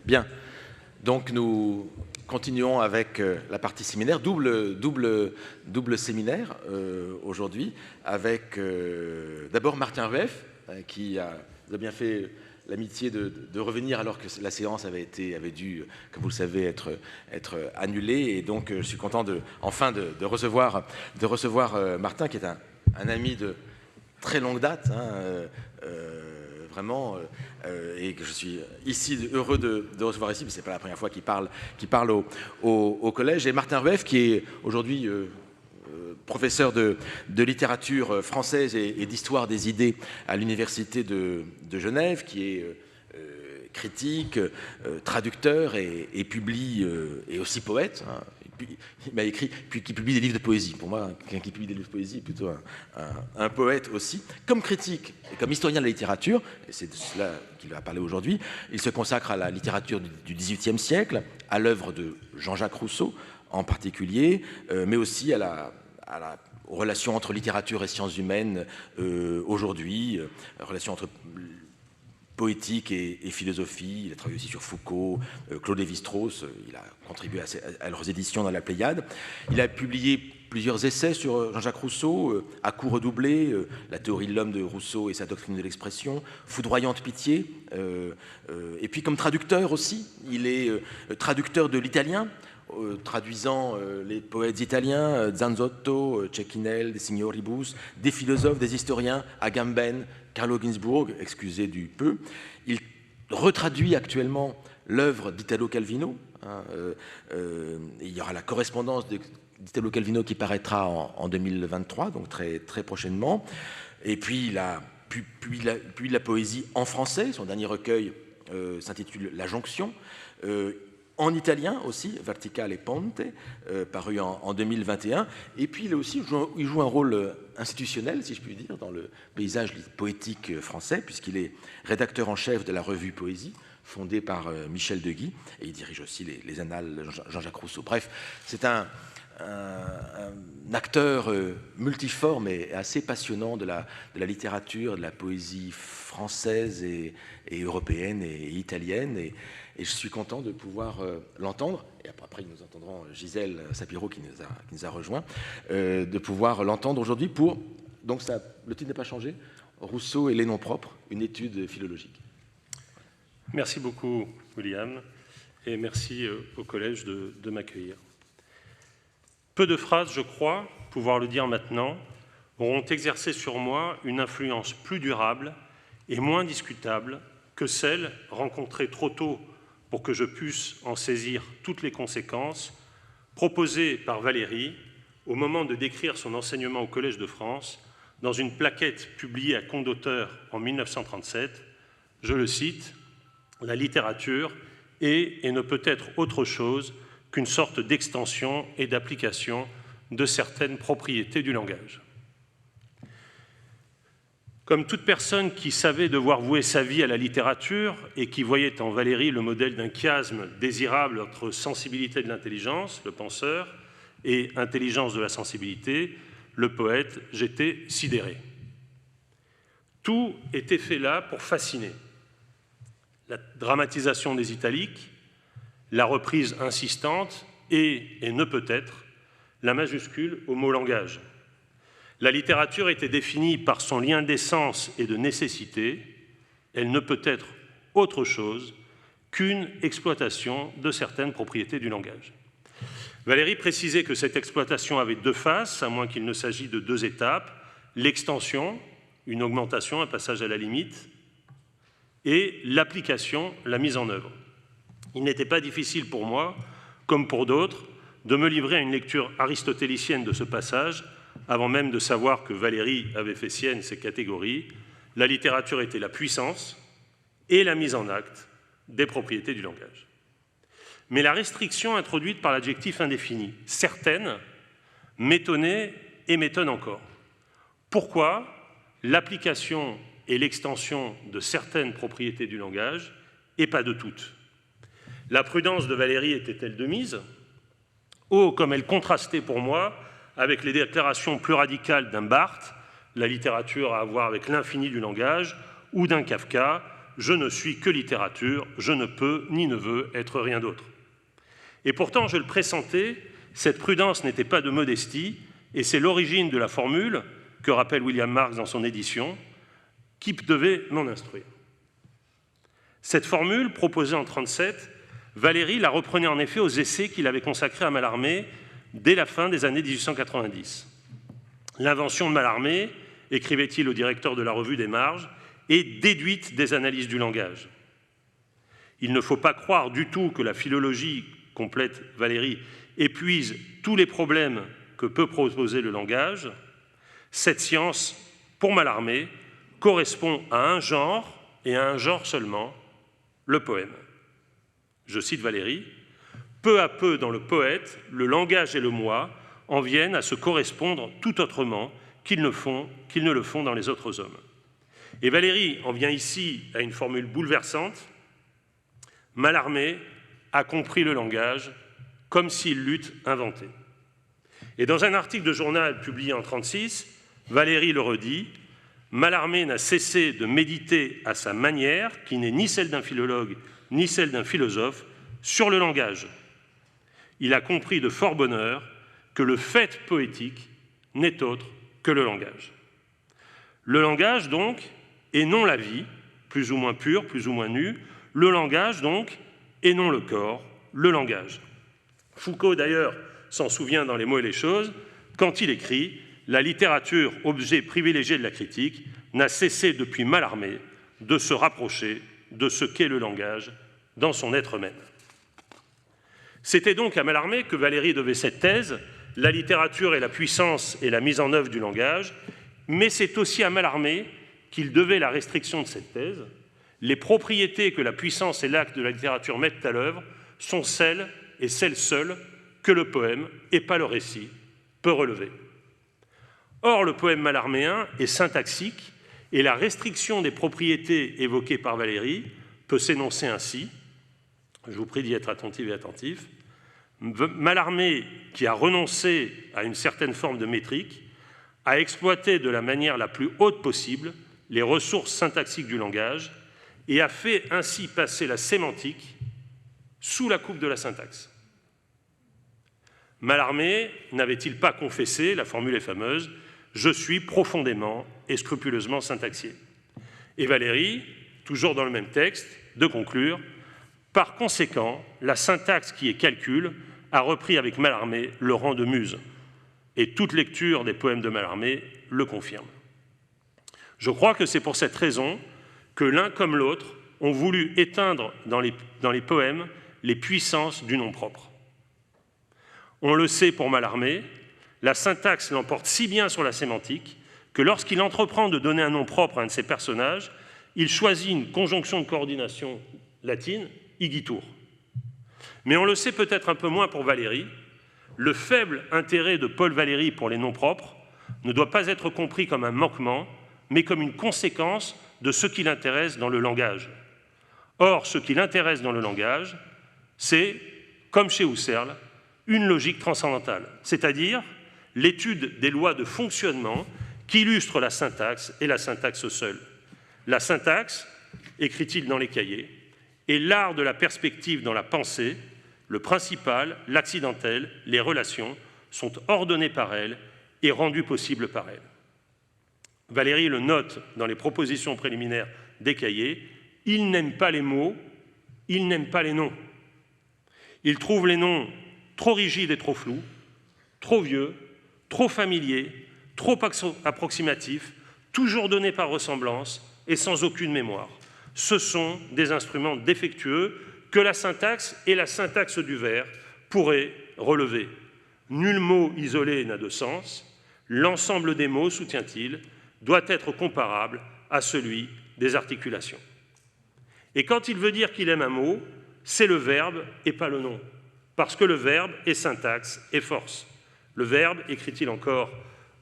Bien, donc nous continuons avec la partie séminaire, double séminaire aujourd'hui, avec d'abord Martin Rueff, qui a bien fait l'amitié de revenir alors que la séance avait dû, comme vous le savez, être annulée. Et donc, je suis content enfin de recevoir Martin, qui est un ami de très longue date, vraiment, et que je suis ici heureux de recevoir ici, mais ce n'est pas la première fois qu'il parle au collège. Et Martin Rueff, qui est aujourd'hui professeur de littérature française et d'histoire des idées à l'université de Genève, qui est critique, traducteur et publie, et aussi poète. Il m'a écrit, puis qui publie des livres de poésie. Pour moi, quelqu'un qui publie des livres de poésie est plutôt un poète aussi. Comme critique et comme historien de la littérature, et c'est de cela qu'il va parler aujourd'hui, il se consacre à la littérature du XVIIIe siècle, à l'œuvre de Jean-Jacques Rousseau en particulier, mais aussi aux relations entre littérature et sciences humaines aujourd'hui, relations entre poétique et philosophie. Il a travaillé aussi sur Foucault, Claude Lévi-Strauss. Il a contribué à leurs éditions dans la Pléiade. Il a publié plusieurs essais sur Jean-Jacques Rousseau, À coups redoublés, La théorie de l'homme de Rousseau et sa doctrine de l'expression, Foudroyante pitié. Et puis comme traducteur aussi, il est traducteur de l'italien, traduisant les poètes italiens, Zanzotto, Cecchinel, des Signoribus, des philosophes, des historiens, Agamben, Carlo Ginzburg, excusez du peu. Il retraduit actuellement l'œuvre d'Italo Calvino. Il y aura la correspondance d'Italo Calvino qui paraîtra en 2023, donc très, très prochainement. Et puis il a publié la poésie en français. Son dernier recueil s'intitule La Jonction. En italien aussi, Verticale et Ponte, paru en 2021. Et puis il joue un rôle institutionnel, si je puis dire, dans le paysage poétique français, puisqu'il est rédacteur en chef de la revue Poésie, fondée par Michel Deguy, et il dirige aussi les Annales de Jean-Jacques Rousseau. Bref, c'est un acteur multiforme et assez passionnant de la littérature, de la poésie française et européenne et italienne. Et je suis content de pouvoir l'entendre, et après nous entendrons Gisèle Sapiro qui nous a rejoints, de pouvoir l'entendre aujourd'hui pour, donc le titre n'est pas changé, Rousseau et les noms propres, une étude philologique. Merci beaucoup William, et merci au collège de m'accueillir. Peu de phrases, je crois, pouvoir le dire maintenant, auront exercé sur moi une influence plus durable et moins discutable que celle rencontrée trop tôt pour que je puisse en saisir toutes les conséquences, proposée par Valéry au moment de décrire son enseignement au Collège de France dans une plaquette publiée à compte d'auteur en 1937. Je le cite, « La littérature est et ne peut être autre chose qu'une sorte d'extension et d'application de certaines propriétés du langage. » Comme toute personne qui savait devoir vouer sa vie à la littérature et qui voyait en Valéry le modèle d'un chiasme désirable entre sensibilité de l'intelligence, le penseur, et intelligence de la sensibilité, le poète, j'étais sidéré. Tout était fait là pour fasciner. La dramatisation des italiques, la reprise insistante et ne peut-être, la majuscule au mot langage. La littérature était définie par son lien d'essence et de nécessité. Elle ne peut être autre chose qu'une exploitation de certaines propriétés du langage. Valéry précisait que cette exploitation avait deux faces, à moins qu'il ne s'agisse de deux étapes, l'extension, une augmentation, un passage à la limite, et l'application, la mise en œuvre. Il n'était pas difficile pour moi, comme pour d'autres, de me livrer à une lecture aristotélicienne de ce passage, avant même de savoir que Valéry avait fait sienne ces catégories. La littérature était la puissance et la mise en acte des propriétés du langage. Mais la restriction introduite par l'adjectif indéfini, certaines, m'étonnait et m'étonne encore. Pourquoi l'application et l'extension de certaines propriétés du langage et pas de toutes? La prudence de Valéry était-elle de mise? Oh, comme elle contrastait pour moi avec les déclarations plus radicales d'un Barthes, la littérature à voir avec l'infini du langage, ou d'un Kafka, je ne suis que littérature, je ne peux ni ne veux être rien d'autre. Et pourtant, je le pressentais, cette prudence n'était pas de modestie, et c'est l'origine de la formule que rappelle William Marx dans son édition, qui devait m'en instruire. Cette formule, proposée en 1937, Valéry la reprenait en effet aux essais qu'il avait consacrés à Mallarmé dès la fin des années 1890. L'invention de Mallarmé, écrivait-il au directeur de la Revue des Marges, est déduite des analyses du langage. Il ne faut pas croire du tout que la philologie, complète Valéry, épuise tous les problèmes que peut proposer le langage. Cette science, pour Mallarmé, correspond à un genre, et à un genre seulement, le poème. Je cite Valéry, « Peu à peu dans le poète, le langage et le moi en viennent à se correspondre tout autrement qu'ils ne le font dans les autres hommes. » Et Valéry en vient ici à une formule bouleversante. Mallarmé a compris le langage comme s'il l'eût inventé. Et dans un article de journal publié en 1936, Valéry le redit, Mallarmé n'a cessé de méditer à sa manière, qui n'est ni celle d'un philologue, ni celle d'un philosophe, sur le langage. Il a compris de fort bonne heure que le fait poétique n'est autre que le langage. Le langage, donc, et non la vie, plus ou moins pure, plus ou moins nue, le langage, donc, et non le corps, le langage. Foucault, d'ailleurs, s'en souvient dans Les mots et les choses, quand il écrit « La littérature, objet privilégié de la critique, n'a cessé depuis Mallarmé de se rapprocher de ce qu'est le langage dans son être même. » C'était donc à Mallarmé que Valéry devait cette thèse, la littérature et la puissance et la mise en œuvre du langage, mais c'est aussi à Mallarmé qu'il devait la restriction de cette thèse. Les propriétés que la puissance et l'acte de la littérature mettent à l'œuvre sont celles et celles seules que le poème, et pas le récit, peut relever. Or, le poème mallarméen est syntaxique et la restriction des propriétés évoquées par Valéry peut s'énoncer ainsi. Je vous prie d'y être attentif et attentif. Mallarmé, qui a renoncé à une certaine forme de métrique, a exploité de la manière la plus haute possible les ressources syntaxiques du langage et a fait ainsi passer la sémantique sous la coupe de la syntaxe. Mallarmé n'avait-il pas confessé, la formule est fameuse, « Je suis profondément et scrupuleusement syntaxier ». Et Valéry, toujours dans le même texte, de conclure « Par conséquent, la syntaxe qui est calcul a repris avec Mallarmé le rang de muse. » Et toute lecture des poèmes de Mallarmé le confirme. Je crois que c'est pour cette raison que l'un comme l'autre ont voulu éteindre dans les poèmes les puissances du nom propre. On le sait pour Mallarmé, la syntaxe l'emporte si bien sur la sémantique que lorsqu'il entreprend de donner un nom propre à un de ses personnages, il choisit une conjonction de coordination latine, igitur. Mais on le sait peut-être un peu moins pour Valéry. Le faible intérêt de Paul Valéry pour les noms propres ne doit pas être compris comme un manquement, mais comme une conséquence de ce qui l'intéresse dans le langage. Or, ce qui l'intéresse dans le langage, c'est, comme chez Husserl, une logique transcendantale, c'est-à-dire l'étude des lois de fonctionnement qui illustrent la syntaxe et la syntaxe seule. La syntaxe, écrit-il dans les cahiers, est l'art de la perspective dans la pensée. Le principal, l'accidentel, les relations sont ordonnés par elle et rendus possibles par elle. Valéry le note dans les propositions préliminaires des cahiers, il n'aime pas les mots, il n'aime pas les noms. Il trouve les noms trop rigides et trop flous, trop vieux, trop familiers, trop approximatifs, toujours donnés par ressemblance et sans aucune mémoire. Ce sont des instruments défectueux que la syntaxe et la syntaxe du vers pourraient relever. Nul mot isolé n'a de sens. L'ensemble des mots, soutient-il, doit être comparable à celui des articulations. Et quand il veut dire qu'il aime un mot, c'est le verbe et pas le nom, parce que le verbe est syntaxe et force. Le verbe, écrit-il encore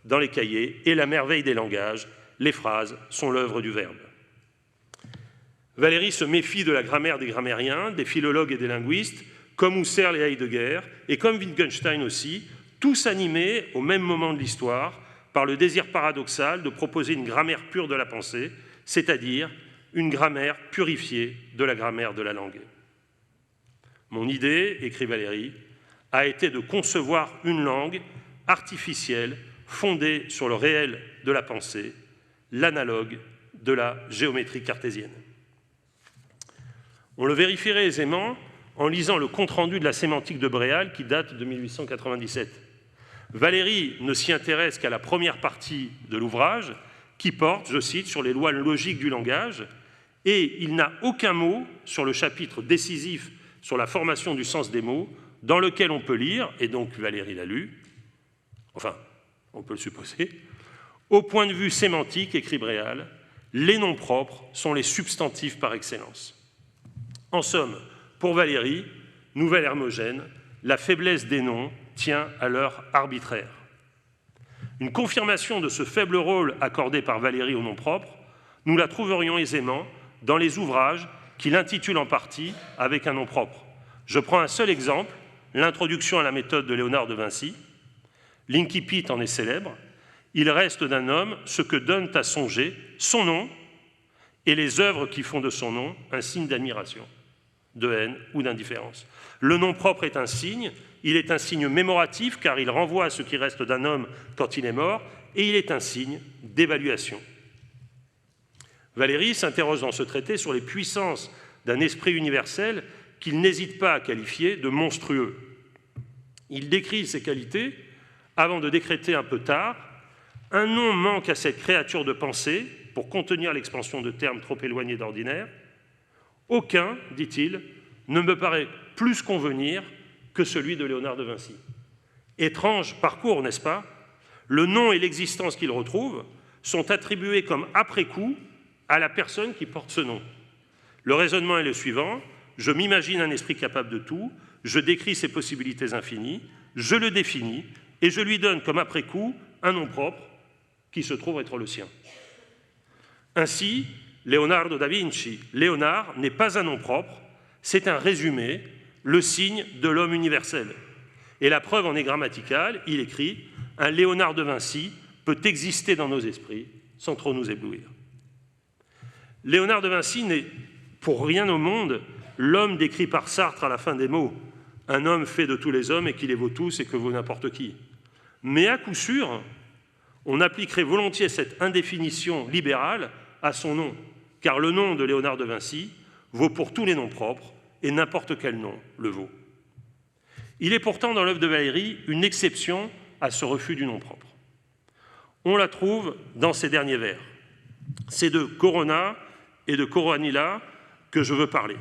dans les cahiers, est la merveille des langages. Les phrases sont l'œuvre du verbe. Valéry se méfie de la grammaire des grammairiens, des philologues et des linguistes, comme Husserl et Heidegger, et comme Wittgenstein aussi, tous animés au même moment de l'histoire par le désir paradoxal de proposer une grammaire pure de la pensée, c'est-à-dire une grammaire purifiée de la grammaire de la langue. Mon idée, écrit Valéry, a été de concevoir une langue artificielle fondée sur le réel de la pensée, l'analogue de la géométrie cartésienne. On le vérifierait aisément en lisant le compte-rendu de la sémantique de Bréal qui date de 1897. Valéry ne s'y intéresse qu'à la première partie de l'ouvrage qui porte, je cite, sur les lois logiques du langage, et il n'a aucun mot sur le chapitre décisif sur la formation du sens des mots, dans lequel on peut lire, et donc Valéry l'a lu, enfin, on peut le supposer, au point de vue sémantique, écrit Bréal, les noms propres sont les substantifs par excellence. En somme, pour Valéry, nouvelle Hermogène, la faiblesse des noms tient à leur arbitraire. Une confirmation de ce faible rôle accordé par Valéry aux noms propres, nous la trouverions aisément dans les ouvrages qu'il intitule en partie avec un nom propre. Je prends un seul exemple, l'introduction à la méthode de Léonard de Vinci. L'incipit en est célèbre. Il reste d'un homme ce que donne à songer son nom et les œuvres qui font de son nom un signe d'admiration, de haine ou d'indifférence. Le nom propre est un signe, il est un signe mémoratif car il renvoie à ce qui reste d'un homme quand il est mort, et il est un signe d'évaluation. Valéry s'interroge dans ce traité sur les puissances d'un esprit universel qu'il n'hésite pas à qualifier de monstrueux. Il décrit ces qualités avant de décréter un peu tard « Un nom manque à cette créature de pensée pour contenir l'expansion de termes trop éloignés d'ordinaire. Aucun, dit-il, ne me paraît plus convenir que celui de Léonard de Vinci. Étrange parcours, n'est-ce pas? Le nom et l'existence qu'il retrouve sont attribués comme après-coup à la personne qui porte ce nom. Le raisonnement est le suivant, je m'imagine un esprit capable de tout, je décris ses possibilités infinies, je le définis et je lui donne comme après-coup un nom propre qui se trouve être le sien. Ainsi, Leonardo da Vinci, Léonard n'est pas un nom propre, c'est un résumé, le signe de l'homme universel. Et la preuve en est grammaticale, il écrit « Un Léonard de Vinci peut exister dans nos esprits sans trop nous éblouir ». Léonard de Vinci n'est pour rien au monde l'homme décrit par Sartre à la fin des mots, un homme fait de tous les hommes et qui les vaut tous et que vaut n'importe qui. Mais à coup sûr, on appliquerait volontiers cette indéfinition libérale à son nom, car le nom de Léonard de Vinci vaut pour tous les noms propres et n'importe quel nom le vaut. Il est pourtant dans l'œuvre de Valéry une exception à ce refus du nom propre. On la trouve dans ses derniers vers. C'est de Corona et de Coronilla que je veux parler.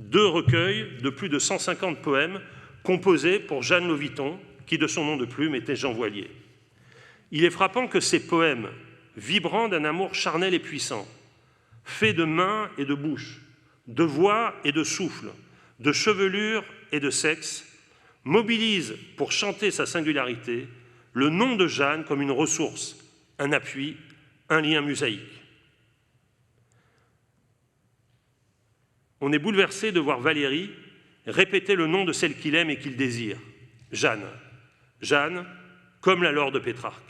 Deux recueils de plus de 150 poèmes composés pour Jeanne Loviton, qui de son nom de plume était Jean Voilier. Il est frappant que ces poèmes, vibrant d'un amour charnel et puissant, faits de mains et de bouche, de voix et de souffle, de chevelure et de sexe, mobilisent pour chanter sa singularité le nom de Jeanne comme une ressource, un appui, un lien musaïque. On est bouleversé de voir Valéry répéter le nom de celle qu'il aime et qu'il désire, Jeanne. Jeanne, comme la Laure de Pétrarque.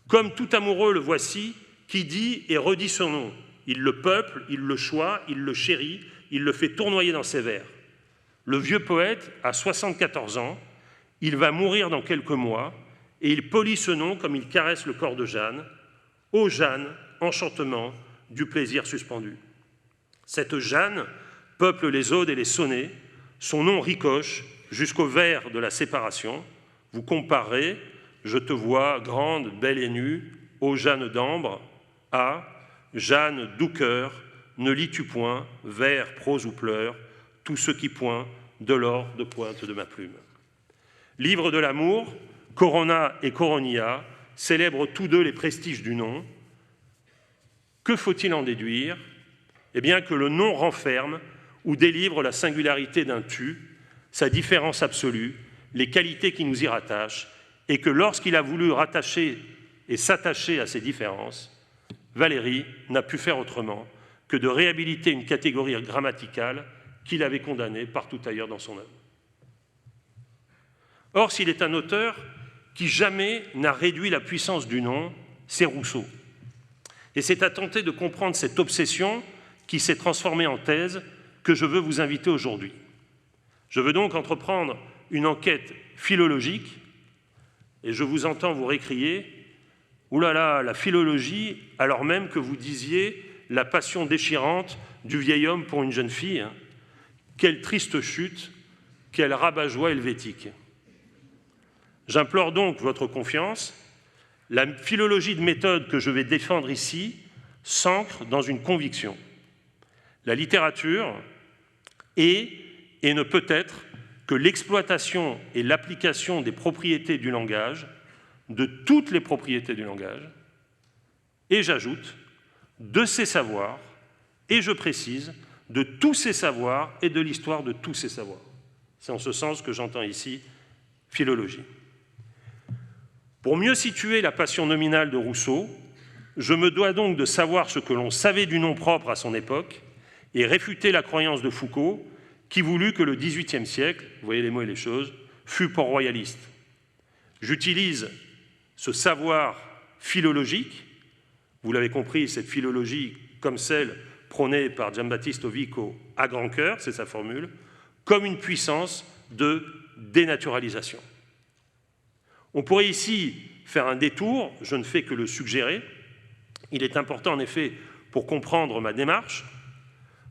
Comme tout amoureux le voici, qui dit et redit son nom. Il le peuple, il le choisit, il le chérit, il le fait tournoyer dans ses vers. Le vieux poète a 74 ans, il va mourir dans quelques mois, et il polit ce nom comme il caresse le corps de Jeanne. Ô Jeanne, enchantement du plaisir suspendu. Cette Jeanne peuple les odes et les sonnets, son nom ricoche jusqu'au vers de la séparation. Vous comparez, je te vois grande, belle et nue, ô Jeanne d'ambre, à Jeanne doux cœur, ne lis-tu point, vers, prose ou pleurs, tout ce qui point de l'or de pointe de ma plume. Livre de l'amour, Corona et Coronilla célèbrent tous deux les prestiges du nom. Que faut-il en déduire? Eh bien que le nom renferme ou délivre la singularité d'un tu, sa différence absolue, les qualités qui nous y rattachent, et que lorsqu'il a voulu rattacher et s'attacher à ces différences, Valéry n'a pu faire autrement que de réhabiliter une catégorie grammaticale qu'il avait condamnée partout ailleurs dans son œuvre. Or, s'il est un auteur qui jamais n'a réduit la puissance du nom, c'est Rousseau. Et c'est à tenter de comprendre cette obsession qui s'est transformée en thèse que je veux vous inviter aujourd'hui. Je veux donc entreprendre une enquête philologique, et je vous entends vous récrier « Ouh là là, la philologie », alors même que vous disiez la passion déchirante du vieil homme pour une jeune fille. Hein. Quelle triste chute, quel rabat-joie helvétique. J'implore donc votre confiance. La philologie de méthode que je vais défendre ici s'ancre dans une conviction. La littérature est et ne peut être que l'exploitation et l'application des propriétés du langage, de toutes les propriétés du langage, et j'ajoute, de ses savoirs, et je précise, de tous ces savoirs et de l'histoire de tous ces savoirs. C'est en ce sens que j'entends ici philologie. Pour mieux situer la passion nominale de Rousseau, je me dois donc de savoir ce que l'on savait du nom propre à son époque et réfuter la croyance de Foucault qui voulut que le XVIIIe siècle, vous voyez les mots et les choses, fût port-royaliste. J'utilise ce savoir philologique, vous l'avez compris, cette philologie comme celle prônée par Giambattista Vico à grand cœur, c'est sa formule, comme une puissance de dénaturalisation. On pourrait ici faire un détour, je ne fais que le suggérer. Il est important en effet pour comprendre ma démarche.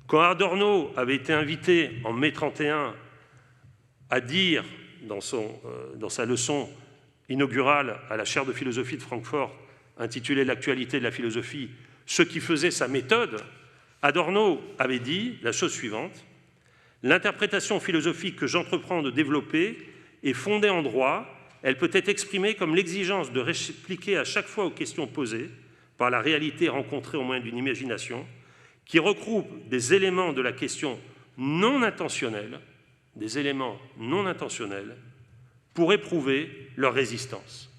Quand Adorno avait été invité en mai 31 à dire dans sa leçon inaugurale à la chaire de philosophie de Francfort intitulée « L'actualité de la philosophie », ce qui faisait sa méthode, Adorno avait dit la chose suivante: « L'interprétation philosophique que j'entreprends de développer est fondée en droit, elle peut être exprimée comme l'exigence de répliquer à chaque fois aux questions posées par la réalité rencontrée au moyen d'une imagination qui regroupe des éléments de la question non intentionnelle, des éléments non intentionnels, pour éprouver leur résistance. »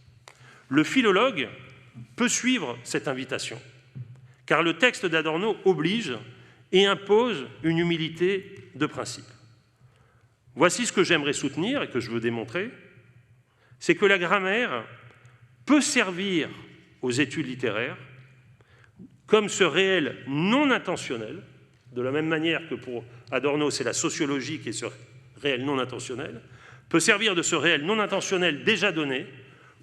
Le philologue peut suivre cette invitation, car le texte d'Adorno oblige et impose une humilité de principe. Voici ce que j'aimerais soutenir et que je veux démontrer, c'est que la grammaire peut servir aux études littéraires comme ce réel non intentionnel, de la même manière que pour Adorno, c'est la sociologie qui est ce réel non intentionnel, peut servir de ce réel non intentionnel déjà donné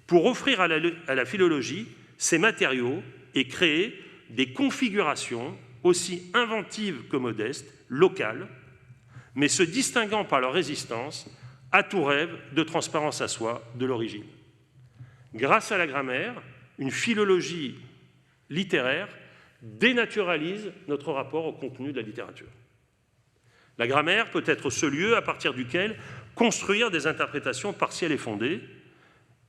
pour offrir à la philologie ses matériaux et créer des configurations aussi inventives que modestes, locales, mais se distinguant par leur résistance à tout rêve de transparence à soi de l'origine. Grâce à la grammaire, une philologie littéraire dénaturalise notre rapport au contenu de la littérature. La grammaire peut être ce lieu à partir duquel construire des interprétations partielles et fondées.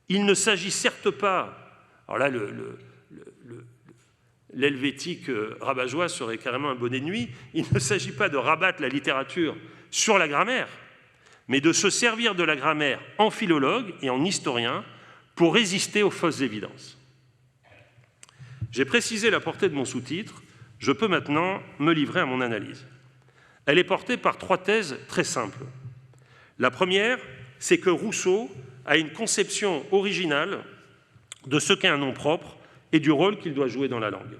Il ne s'agit certes pas, alors là l'helvétique rabat-joie serait carrément un bonnet de nuit, il ne s'agit pas de rabattre la littérature sur la grammaire, mais de se servir de la grammaire en philologue et en historien pour résister aux fausses évidences. J'ai précisé la portée de mon sous-titre, je peux maintenant me livrer à mon analyse. Elle est portée par 3 thèses très simples. La première, c'est que Rousseau a une conception originale de ce qu'est un nom propre et du rôle qu'il doit jouer dans la langue.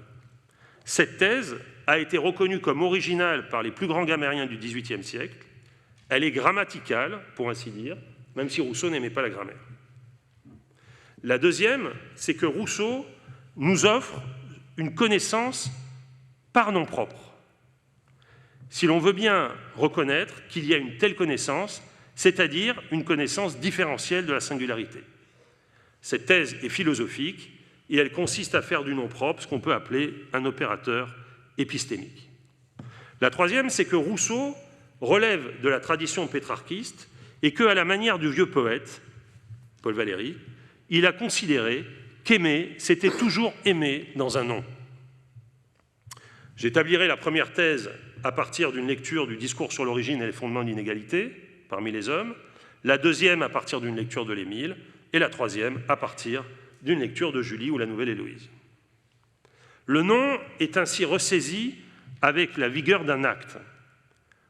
Cette thèse a été reconnue comme originale par les plus grands grammairiens du XVIIIe siècle. Elle est grammaticale, pour ainsi dire, même si Rousseau n'aimait pas la grammaire. La deuxième, c'est que Rousseau nous offre une connaissance par nom propre. Si l'on veut bien reconnaître qu'il y a une telle connaissance, c'est-à-dire une connaissance différentielle de la singularité. Cette thèse est philosophique et elle consiste à faire du nom propre ce qu'on peut appeler un opérateur épistémique. La troisième, c'est que Rousseau relève de la tradition pétrarchiste et qu'à la manière du vieux poète, Paul Valéry, il a considéré qu'aimer, c'était toujours aimer dans un nom. J'établirai la première thèse à partir d'une lecture du discours sur l'origine et les fondements de l'inégalité parmi les hommes, la deuxième à partir d'une lecture de l'Émile, et la troisième à partir d'une lecture de Julie ou la Nouvelle Héloïse. Le nom est ainsi ressaisi avec la vigueur d'un acte.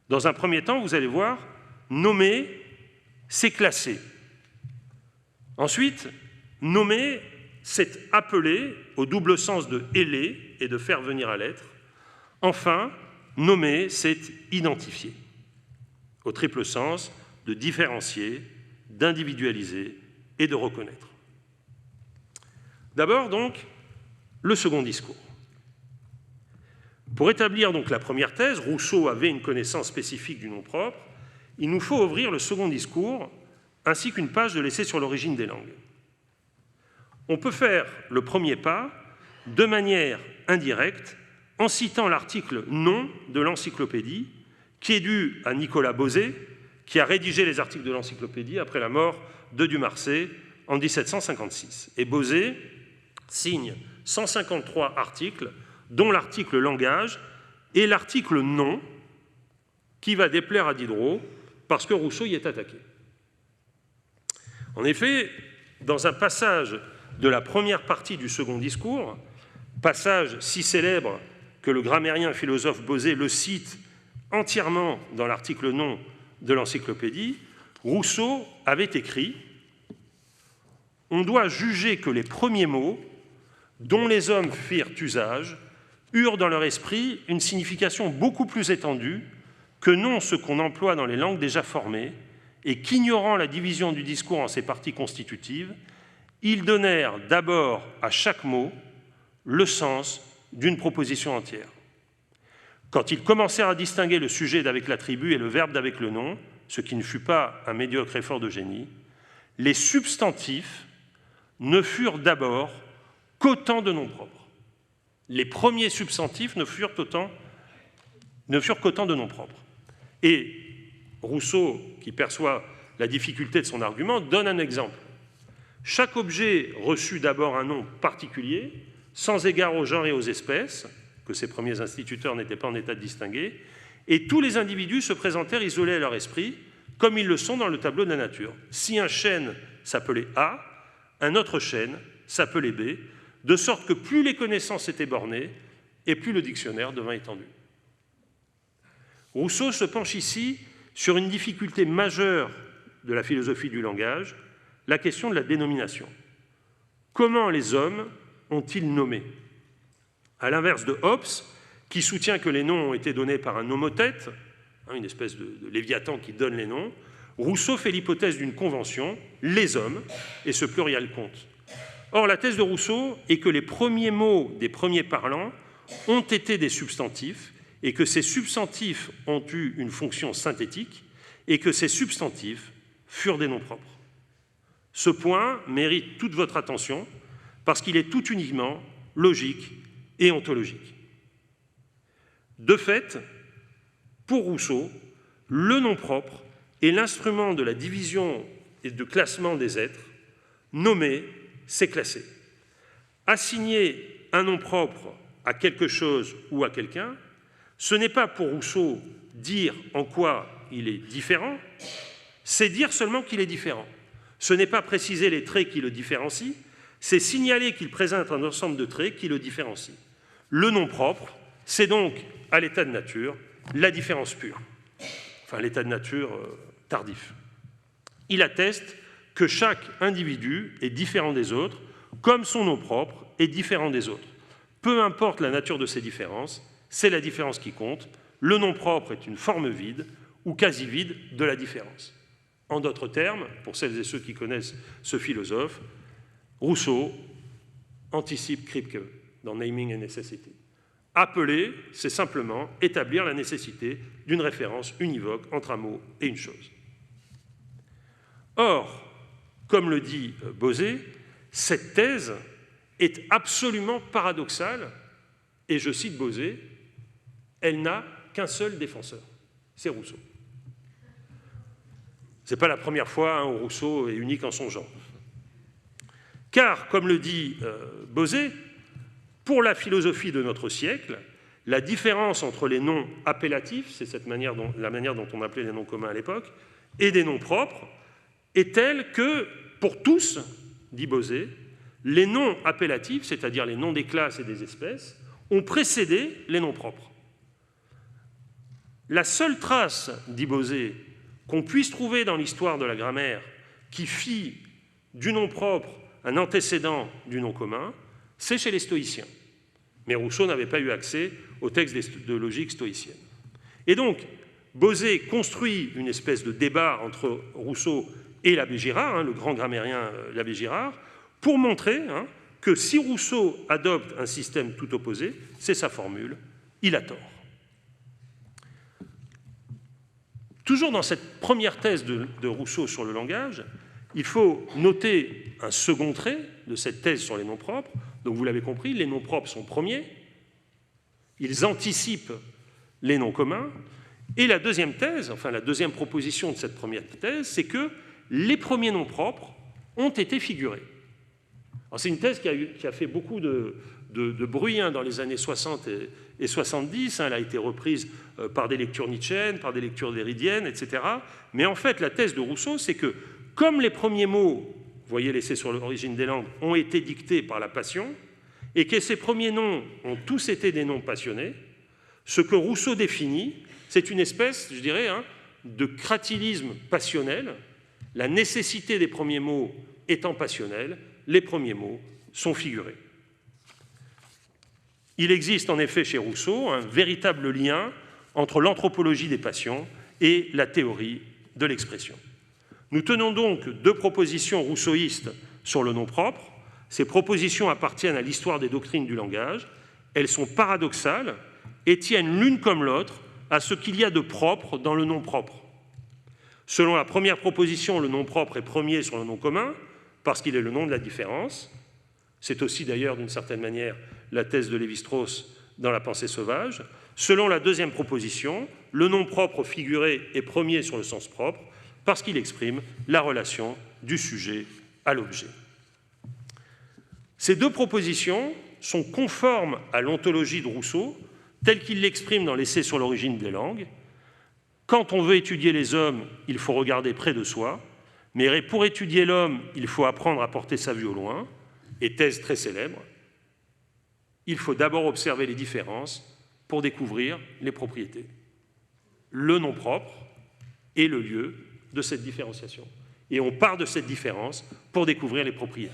Dans un premier temps, vous allez voir, nommer, c'est classer. Ensuite, nommer c'est appeler au double sens de héler et de faire venir à l'être. Enfin, nommer, c'est identifier, au triple sens de différencier, d'individualiser et de reconnaître. D'abord, donc, le second discours. Pour établir donc la première thèse, Rousseau avait une connaissance spécifique du nom propre, il nous faut ouvrir le second discours ainsi qu'une page de l'essai sur l'origine des langues. On peut faire le premier pas de manière indirecte en citant l'article « nom » de l'encyclopédie qui est dû à Nicolas Bosé, qui a rédigé les articles de l'encyclopédie après la mort de Dumarsais en 1756. Et Bosé signe 153 articles, dont l'article « langage » et l'article « nom », qui va déplaire à Diderot parce que Rousseau y est attaqué. En effet, dans un passage de la première partie du second discours, passage si célèbre que le grammairien philosophe Bosé le cite entièrement dans l'article « nom » de l'encyclopédie, Rousseau avait écrit « On doit juger que les premiers mots dont les hommes firent usage eurent dans leur esprit une signification beaucoup plus étendue que non ce qu'on emploie dans les langues déjà formées, et qu'ignorant la division du discours en ses parties constitutives, ils donnèrent d'abord à chaque mot le sens d'une proposition entière. Quand ils commencèrent à distinguer le sujet d'avec l'attribut et le verbe d'avec le nom, ce qui ne fut pas un médiocre effort de génie, les substantifs ne furent d'abord qu'autant de noms propres. Les premiers substantifs ne furent qu'autant de noms propres. Et Rousseau, qui perçoit la difficulté de son argument, donne un exemple. Chaque objet reçut d'abord un nom particulier, sans égard au genre et aux espèces, que ces premiers instituteurs n'étaient pas en état de distinguer, et tous les individus se présentèrent isolés à leur esprit, comme ils le sont dans le tableau de la nature. Si un chêne s'appelait A, un autre chêne s'appelait B, de sorte que plus les connaissances étaient bornées, et plus le dictionnaire devint étendu. Rousseau se penche ici sur une difficulté majeure de la philosophie du langage, la question de la dénomination. Comment les hommes ont-ils nommé? À l'inverse de Hobbes, qui soutient que les noms ont été donnés par un nomothète, une espèce de léviathan qui donne les noms, Rousseau fait l'hypothèse d'une convention, les hommes, et ce pluriel compte. Or, la thèse de Rousseau est que les premiers mots des premiers parlants ont été des substantifs, et que ces substantifs ont eu une fonction synthétique, et que ces substantifs furent des noms propres. Ce point mérite toute votre attention, parce qu'il est tout uniquement logique et ontologique. De fait, pour Rousseau, le nom propre est l'instrument de la division et de classement des êtres. Nommer, c'est classer. Assigner un nom propre à quelque chose ou à quelqu'un, ce n'est pas pour Rousseau dire en quoi il est différent, c'est dire seulement qu'il est différent. Ce n'est pas préciser les traits qui le différencient, c'est signaler qu'il présente un ensemble de traits qui le différencient. Le nom propre, c'est donc, à l'état de nature, la différence pure. Enfin, l'état de nature tardif. Il atteste que chaque individu est différent des autres, comme son nom propre est différent des autres. Peu importe la nature de ces différences, c'est la différence qui compte. Le nom propre est une forme vide ou quasi vide de la différence. En d'autres termes, pour celles et ceux qui connaissent ce philosophe, Rousseau anticipe Kripke dans Naming and Necessity. Appeler, c'est simplement établir la nécessité d'une référence univoque entre un mot et une chose. Or, comme le dit Bosé, cette thèse est absolument paradoxale, et je cite Bosé, elle n'a qu'un seul défenseur, c'est Rousseau. Ce n'est pas la première fois où Rousseau est unique en son genre. Car, comme le dit Bosé, pour la philosophie de notre siècle, la différence entre les noms appellatifs, c'est la manière dont on appelait les noms communs à l'époque, et des noms propres, est telle que, pour tous, dit Bosé, les noms appellatifs, c'est-à-dire les noms des classes et des espèces, ont précédé les noms propres. La seule trace, dit Bosé, qu'on puisse trouver dans l'histoire de la grammaire qui fit du nom propre un antécédent du nom commun, c'est chez les stoïciens. Mais Rousseau n'avait pas eu accès au texte de logique stoïcienne. Et donc, Bosé construit une espèce de débat entre Rousseau et l'abbé Girard, le grand grammairien l'abbé Girard, pour montrer que si Rousseau adopte un système tout opposé, c'est sa formule, il a tort. Toujours dans cette première thèse de Rousseau sur le langage, il faut noter un second trait de cette thèse sur les noms propres. Donc vous l'avez compris, les noms propres sont premiers, ils anticipent les noms communs, et la deuxième thèse, enfin la deuxième proposition de cette première thèse, c'est que les premiers noms propres ont été figurés. C'est une thèse qui a fait beaucoup de bruit dans les années 60 et 70, elle a été reprise par des lectures nietzschéennes, par des lectures derridiennes, etc. Mais en fait, la thèse de Rousseau, c'est que comme les premiers mots, vous voyez l'essai sur l'origine des langues, ont été dictés par la passion, et que ces premiers noms ont tous été des noms passionnés, ce que Rousseau définit, c'est une espèce, je dirais, de cratilisme passionnel. La nécessité des premiers mots étant passionnelle, les premiers mots sont figurés. Il existe en effet chez Rousseau un véritable lien entre l'anthropologie des passions et la théorie de l'expression. Nous tenons donc deux propositions rousseauistes sur le nom propre. Ces propositions appartiennent à l'histoire des doctrines du langage. Elles sont paradoxales et tiennent l'une comme l'autre à ce qu'il y a de propre dans le nom propre. Selon la première proposition, le nom propre est premier sur le nom commun, parce qu'il est le nom de la différence. C'est aussi d'ailleurs, d'une certaine manière, la thèse de Lévi-Strauss dans La pensée sauvage. Selon la deuxième proposition, le nom propre figuré est premier sur le sens propre, parce qu'il exprime la relation du sujet à l'objet. Ces deux propositions sont conformes à l'ontologie de Rousseau, telle qu'il l'exprime dans l'essai sur l'origine des langues. Quand on veut étudier les hommes, il faut regarder près de soi, mais pour étudier l'homme, il faut apprendre à porter sa vue au loin, et thèse très célèbre, il faut d'abord observer les différences pour découvrir les propriétés. Le nom propre est le lieu de cette différenciation. Et on part de cette différence pour découvrir les propriétés.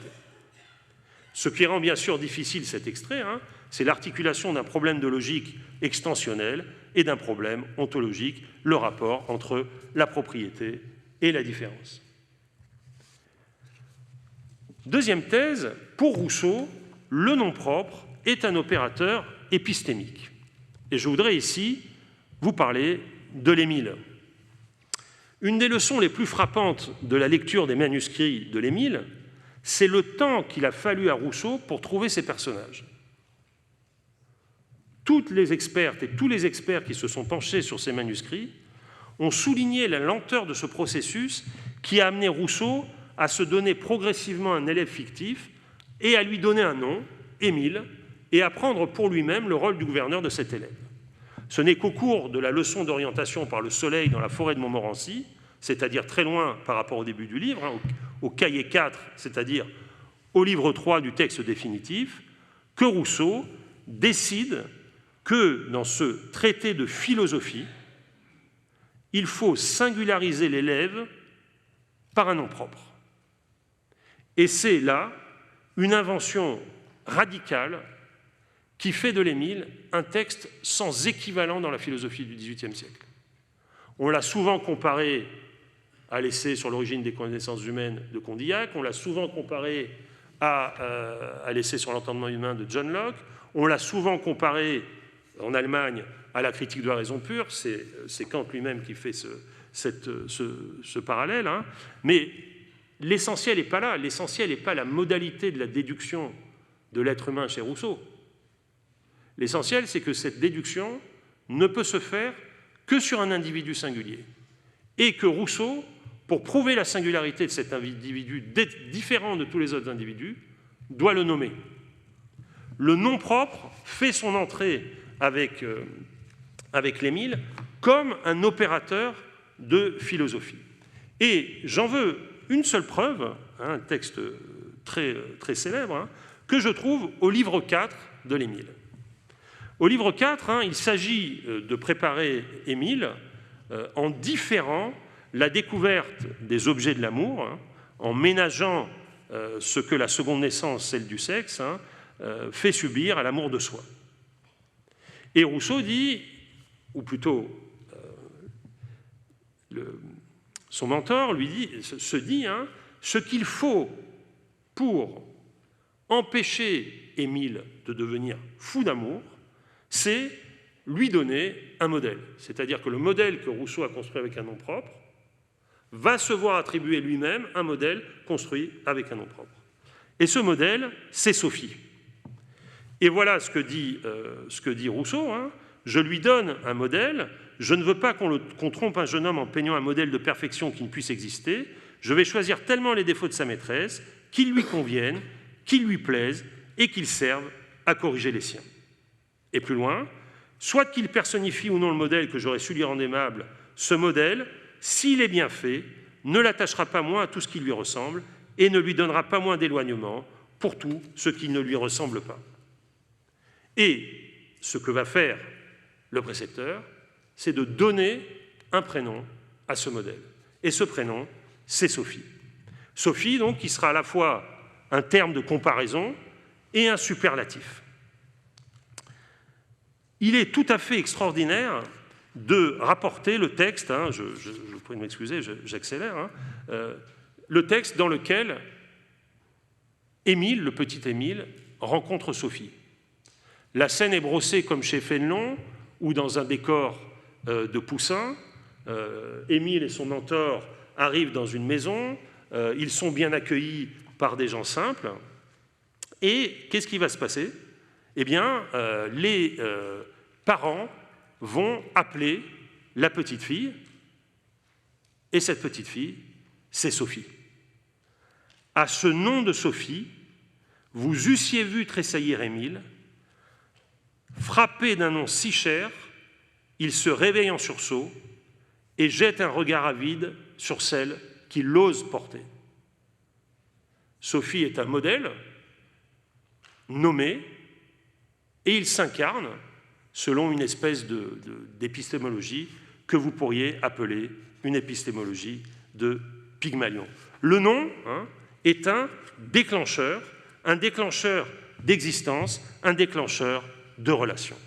Ce qui rend bien sûr difficile cet extrait, c'est l'articulation d'un problème de logique extensionnelle et d'un problème ontologique, le rapport entre la propriété et la différence. Deuxième thèse, pour Rousseau, le nom propre est un opérateur épistémique. Et je voudrais ici vous parler de l'Émile. Une des leçons les plus frappantes de la lecture des manuscrits de l'Émile, c'est le temps qu'il a fallu à Rousseau pour trouver ses personnages. Toutes les expertes et tous les experts qui se sont penchés sur ces manuscrits ont souligné la lenteur de ce processus qui a amené Rousseau à se donner progressivement un élève fictif et à lui donner un nom, Émile, et à prendre pour lui-même le rôle du gouverneur de cet élève. Ce n'est qu'au cours de la leçon d'orientation par le soleil dans la forêt de Montmorency, c'est-à-dire très loin par rapport au début du livre, au cahier 4, c'est-à-dire au livre 3 du texte définitif, que Rousseau décide que dans ce traité de philosophie, il faut singulariser l'élève par un nom propre. Et c'est là une invention radicale qui fait de l'Émile un texte sans équivalent dans la philosophie du XVIIIe siècle. On l'a souvent comparé à l'essai sur l'origine des connaissances humaines de Condillac, on l'a souvent comparé à l'essai sur l'entendement humain de John Locke, on l'a souvent comparé en Allemagne à la critique de la raison pure, c'est Kant lui-même qui fait ce parallèle, mais l'essentiel n'est pas là, l'essentiel n'est pas la modalité de la déduction de l'être humain chez Rousseau. L'essentiel, c'est que cette déduction ne peut se faire que sur un individu singulier. Et que Rousseau, pour prouver la singularité de cet individu différent de tous les autres individus, doit le nommer. Le nom propre fait son entrée avec l'Émile comme un opérateur de philosophie. Et j'en veux une seule preuve, un texte très, très célèbre, que je trouve au livre 4 de l'Émile. Au livre 4, il s'agit de préparer Émile en différant la découverte des objets de l'amour, en ménageant ce que la seconde naissance, celle du sexe, fait subir à l'amour de soi. Et Rousseau dit, ou plutôt son mentor se dit, ce qu'il faut pour empêcher Émile de devenir fou d'amour, c'est lui donner un modèle. C'est-à-dire que le modèle que Rousseau a construit avec un nom propre va se voir attribuer lui-même un modèle construit avec un nom propre. Et ce modèle, c'est Sophie. Et voilà ce que dit Rousseau. Je lui donne un modèle, je ne veux pas qu'on trompe un jeune homme en peignant un modèle de perfection qui ne puisse exister, je vais choisir tellement les défauts de sa maîtresse qu'ils lui conviennent, qu'ils lui plaisent et qu'ils servent à corriger les siens. Et plus loin, soit qu'il personnifie ou non le modèle que j'aurais su lui rendre aimable, ce modèle, s'il est bien fait, ne l'attachera pas moins à tout ce qui lui ressemble et ne lui donnera pas moins d'éloignement pour tout ce qui ne lui ressemble pas. Et ce que va faire le précepteur, c'est de donner un prénom à ce modèle. Et ce prénom, c'est Sophie. Sophie, donc, qui sera à la fois un terme de comparaison et un superlatif. Il est tout à fait extraordinaire de rapporter le texte, je vous prie de m'excuser, j'accélère, le texte dans lequel Émile, le petit Émile, rencontre Sophie. La scène est brossée comme chez Fénelon ou dans un décor de Poussin. Émile et son mentor arrivent dans une maison, ils sont bien accueillis par des gens simples. Et qu'est-ce qui va se passer? Eh bien, les parents vont appeler la petite fille, et cette petite fille, c'est Sophie. À ce nom de Sophie, vous eussiez vu tressaillir Émile. Frappé d'un nom si cher, il se réveille en sursaut et jette un regard avide sur celle qu'il ose porter. Sophie est un modèle nommé et il s'incarne selon une espèce d'épistémologie que vous pourriez appeler une épistémologie de Pygmalion. Le nom est un déclencheur d'existence, un déclencheur de relations.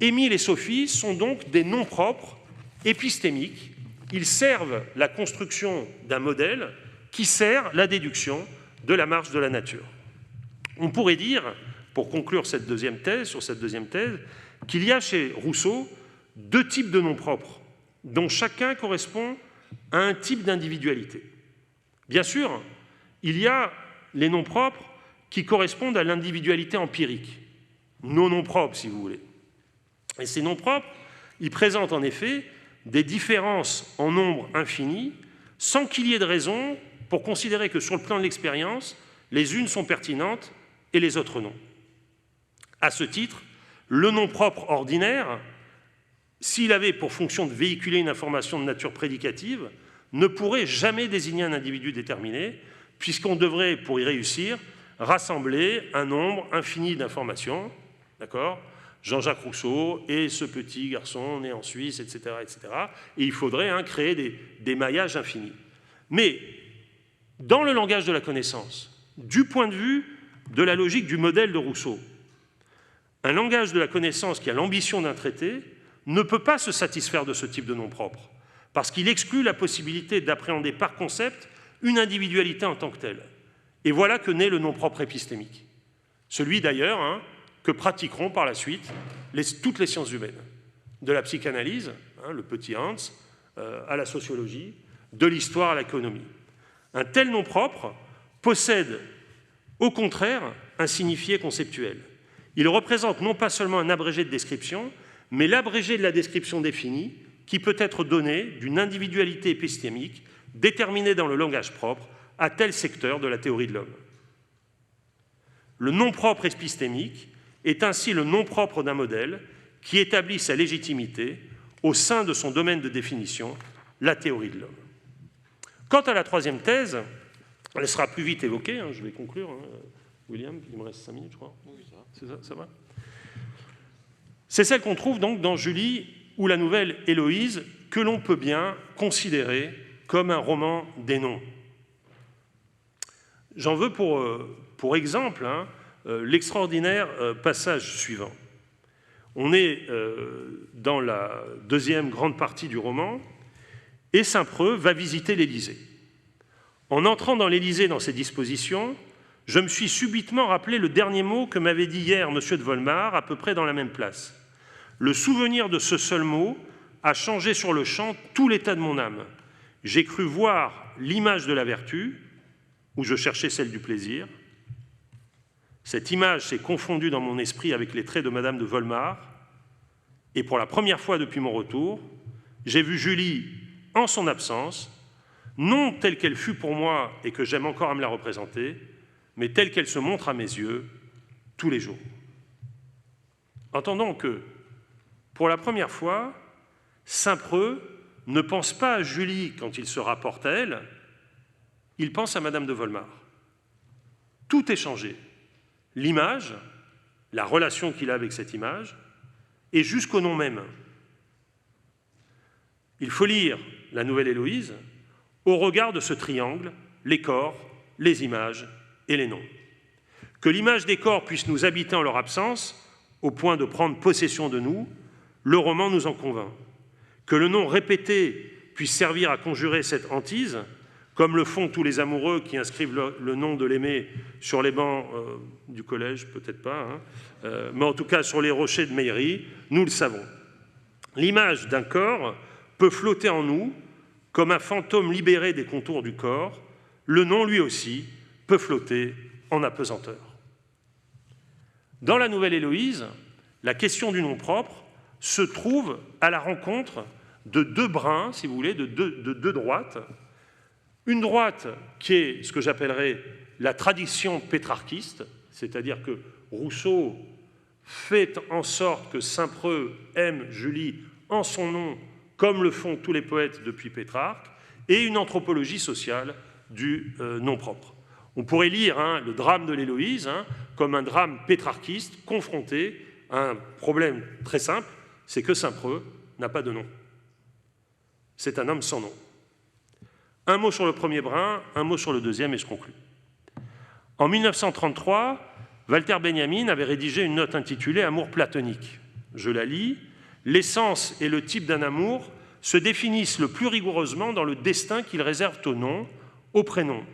Émile et Sophie sont donc des noms propres épistémiques. Ils servent la construction d'un modèle qui sert la déduction de la marche de la nature. On pourrait dire, pour conclure sur cette deuxième thèse, qu'il y a chez Rousseau deux types de noms propres, dont chacun correspond à un type d'individualité. Bien sûr, il y a les noms propres qui correspondent à l'individualité empirique, nos noms propres, si vous voulez. Et ces noms propres, ils présentent en effet des différences en nombre infini, sans qu'il y ait de raison pour considérer que sur le plan de l'expérience, les unes sont pertinentes et les autres non. À ce titre, le nom propre ordinaire, s'il avait pour fonction de véhiculer une information de nature prédicative, ne pourrait jamais désigner un individu déterminé, puisqu'on devrait, pour y réussir, rassembler un nombre infini d'informations, d'accord ? Jean-Jacques Rousseau et ce petit garçon né en Suisse, etc. etc. Et il faudrait créer des maillages infinis. Mais dans le langage de la connaissance, du point de vue de la logique du modèle de Rousseau, un langage de la connaissance qui a l'ambition d'un traité ne peut pas se satisfaire de ce type de nom propre, parce qu'il exclut la possibilité d'appréhender par concept une individualité en tant que telle. Et voilà que naît le nom propre épistémique. Celui d'ailleurs que pratiqueront par la suite toutes les sciences humaines, de la psychanalyse, le petit Hans, à la sociologie, de l'histoire à l'économie. Un tel nom propre possède, au contraire, un signifié conceptuel. Il représente non pas seulement un abrégé de description, mais l'abrégé de la description définie qui peut être donné d'une individualité épistémique déterminée dans le langage propre à tel secteur de la théorie de l'homme. Le nom propre épistémique est ainsi le nom propre d'un modèle qui établit sa légitimité au sein de son domaine de définition, la théorie de l'homme. Quant à la troisième thèse, elle sera plus vite évoquée, je vais conclure. William, il me reste 5 minutes, je crois. Oui, ça va. C'est celle qu'on trouve donc dans Julie ou la nouvelle Héloïse, que l'on peut bien considérer comme un roman des noms. J'en veux pour exemple l'extraordinaire passage suivant. On est dans la deuxième grande partie du roman, et Saint-Preux va visiter l'Élysée. En entrant dans l'Élysée dans ces dispositions, je me suis subitement rappelé le dernier mot que m'avait dit hier M. de Volmar, à peu près dans la même place. Le souvenir de ce seul mot a changé sur le champ tout l'état de mon âme. J'ai cru voir l'image de la vertu, où je cherchais celle du plaisir. Cette image s'est confondue dans mon esprit avec les traits de Madame de Volmar, et pour la première fois depuis mon retour, j'ai vu Julie en son absence, non telle qu'elle fut pour moi et que j'aime encore à me la représenter, mais telle qu'elle se montre à mes yeux tous les jours. Entendons que, pour la première fois, Saint-Preux ne pense pas à Julie quand il se rapporte à elle, il pense à Madame de Volmar. Tout est changé. L'image, la relation qu'il a avec cette image, et jusqu'au nom même. Il faut lire la Nouvelle Héloïse au regard de ce triangle, les corps, les images et les noms. Que l'image des corps puisse nous habiter en leur absence, au point de prendre possession de nous, le roman nous en convainc. Que le nom répété puisse servir à conjurer cette hantise, comme le font tous les amoureux qui inscrivent le nom de l'aimé sur les bancs du collège, peut-être pas, mais en tout cas sur les rochers de Meillerie, nous le savons. L'image d'un corps peut flotter en nous comme un fantôme libéré des contours du corps, le nom, lui aussi, peut flotter en apesanteur. Dans la Nouvelle Héloïse, la question du nom propre se trouve à la rencontre de deux brins, si vous voulez, de deux droites. Une droite qui est ce que j'appellerais la tradition pétrarchiste, c'est-à-dire que Rousseau fait en sorte que Saint-Preux aime Julie en son nom, comme le font tous les poètes depuis Pétrarque, et une anthropologie sociale du nom propre. On pourrait lire le drame de l'Héloïse comme un drame pétrarchiste confronté à un problème très simple, c'est que Saint-Preux n'a pas de nom. C'est un homme sans nom. Un mot sur le premier brin, un mot sur le deuxième, et je conclus. En 1933, Walter Benjamin avait rédigé une note intitulée « Amour platonique ». Je la lis. « L'essence et le type d'un amour se définissent le plus rigoureusement dans le destin qu'ils réservent au nom, au prénom.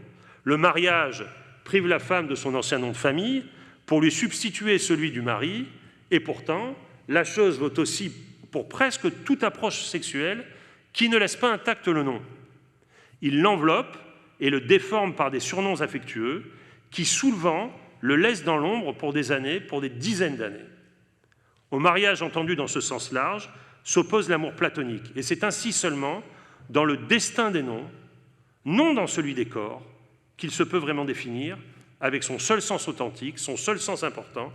Le mariage prive la femme de son ancien nom de famille pour lui substituer celui du mari, et pourtant, la chose vaut aussi pour presque toute approche sexuelle qui ne laisse pas intact le nom. Il l'enveloppe et le déforme par des surnoms affectueux qui, sous le vent, le laissent dans l'ombre pour des années, pour des dizaines d'années. Au mariage entendu dans ce sens large s'oppose l'amour platonique, et c'est ainsi seulement dans le destin des noms, non dans celui des corps, qu'il se peut vraiment définir avec son seul sens authentique, son seul sens important,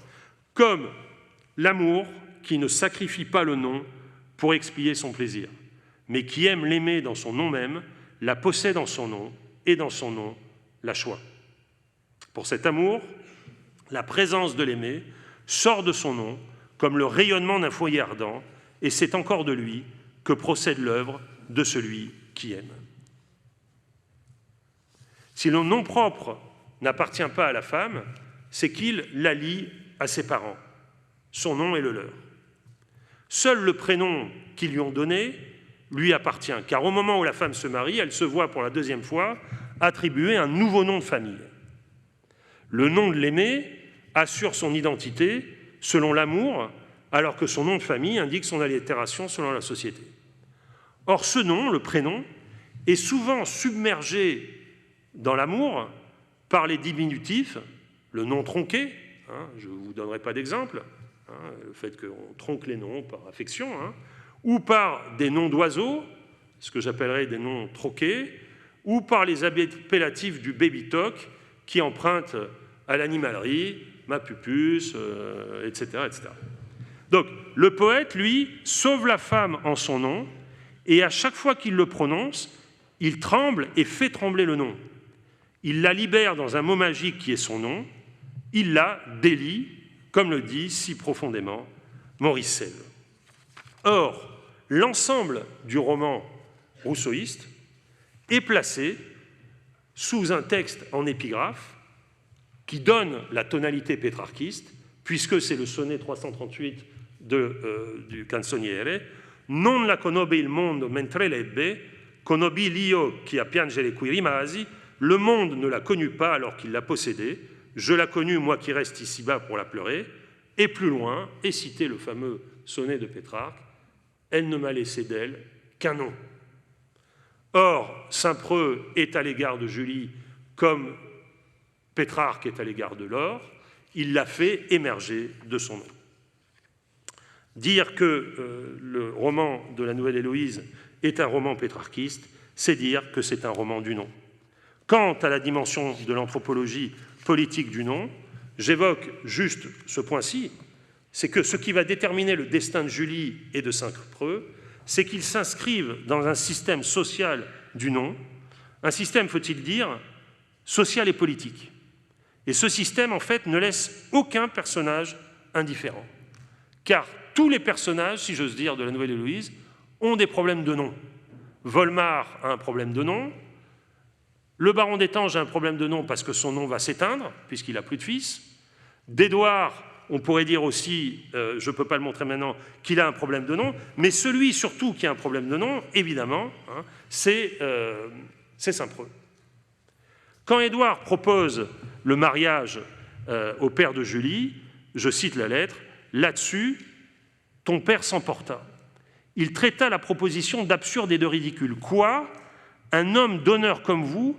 comme l'amour qui ne sacrifie pas le nom pour expier son plaisir, mais qui aime l'aimer dans son nom même, la possède en son nom, et dans son nom, la choix. Pour cet amour, la présence de l'aimé sort de son nom comme le rayonnement d'un foyer ardent, et c'est encore de lui que procède l'œuvre de celui qui aime. Si le nom propre n'appartient pas à la femme, c'est qu'il la lie à ses parents. Son nom est le leur. Seul le prénom qu'ils lui ont donné lui appartient, car au moment où la femme se marie, elle se voit pour la deuxième fois attribuer un nouveau nom de famille. Le nom de l'aimé assure son identité selon l'amour, alors que son nom de famille indique son allitération selon la société. Or, ce nom, le prénom, est souvent submergé dans l'amour par les diminutifs, le nom tronqué, je ne vous donnerai pas d'exemple, le fait qu'on tronque les noms par affection, ou par des noms d'oiseaux, ce que j'appellerais des noms troqués, ou par les appellatifs du baby-talk qui empruntent à l'animalerie, ma pupuce, etc., etc. Donc, le poète, lui, sauve la femme en son nom, et à chaque fois qu'il le prononce, il tremble et fait trembler le nom. Il la libère dans un mot magique qui est son nom, il la délie, comme le dit si profondément Maurice Sèvres. Or, l'ensemble du roman rousseauiste est placé sous un texte en épigraphe qui donne la tonalité pétrarchiste, puisque c'est le sonnet 338 du Canzoniere, « Non la conobbe il mondo mentre l'ebbe, conobbi l'io qui a piangere qui rimasi », le monde ne l'a connue pas alors qu'il l'a possédée, je la connus moi qui reste ici-bas pour la pleurer, et plus loin, et citer le fameux sonnet de Pétrarque, « Elle ne m'a laissé d'elle qu'un nom ». Or, Saint-Preux est à l'égard de Julie comme Pétrarque est à l'égard de Laure, il l'a fait émerger de son nom. Dire que le roman de la Nouvelle Héloïse est un roman pétrarchiste, c'est dire que c'est un roman du nom. Quant à la dimension de l'anthropologie politique du nom, j'évoque juste ce point-ci, c'est que ce qui va déterminer le destin de Julie et de Saint-Preux, c'est qu'ils s'inscrivent dans un système social du nom, un système, faut-il dire, social et politique. Et ce système, en fait, ne laisse aucun personnage indifférent. Car tous les personnages, si j'ose dire, de la Nouvelle Héloïse, ont des problèmes de nom. Volmar a un problème de nom, le baron d'Étanges a un problème de nom parce que son nom va s'éteindre, puisqu'il n'a plus de fils. D'Édouard, on pourrait dire aussi, je ne peux pas le montrer maintenant, qu'il a un problème de nom, mais celui surtout qui a un problème de nom, évidemment, hein, c'est Saint-Preux. Quand Édouard propose le mariage au père de Julie, je cite la lettre, « Là-dessus, ton père s'emporta. Il traita la proposition d'absurde et de ridicule. Quoi ? Un homme d'honneur comme vous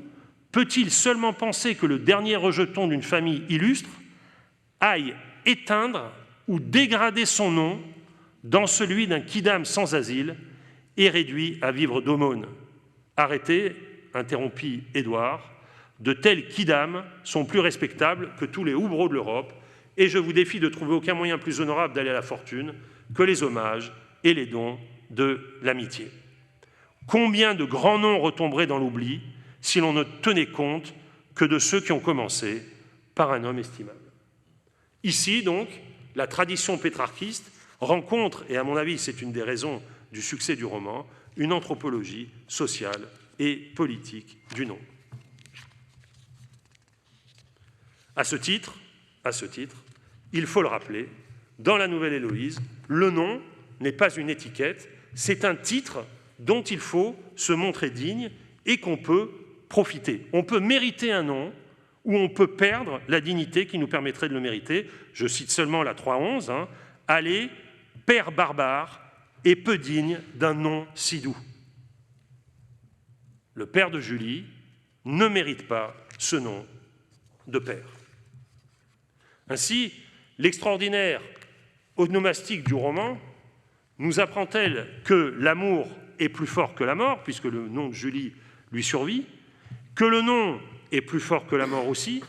peut-il seulement penser que le dernier rejeton d'une famille illustre aille éteindre ou dégrader son nom dans celui d'un quidam sans asile et réduit à vivre d'aumône ? Arrêtez, interrompit Édouard, de tels quidams sont plus respectables que tous les houbreaux de l'Europe, et je vous défie de trouver aucun moyen plus honorable d'aller à la fortune que les hommages et les dons de l'amitié. Combien de grands noms retomberaient dans l'oubli si l'on ne tenait compte que de ceux qui ont commencé par un homme estimable. Ici, donc, la tradition pétrarchiste rencontre, et à mon avis c'est une des raisons du succès du roman, une anthropologie sociale et politique du nom. À ce titre, il faut le rappeler, dans la Nouvelle Héloïse, le nom n'est pas une étiquette, c'est un titre dont il faut se montrer digne et qu'on peut profiter. On peut mériter un nom ou on peut perdre la dignité qui nous permettrait de le mériter. Je cite seulement la 3.11, hein, « Allez, père barbare et peu digne d'un nom si doux ». Le père de Julie ne mérite pas ce nom de père. Ainsi, l'extraordinaire onomastique du roman nous apprend-elle que l'amour est plus fort que la mort, puisque le nom de Julie lui survit, que le nom est plus fort que la mort aussi,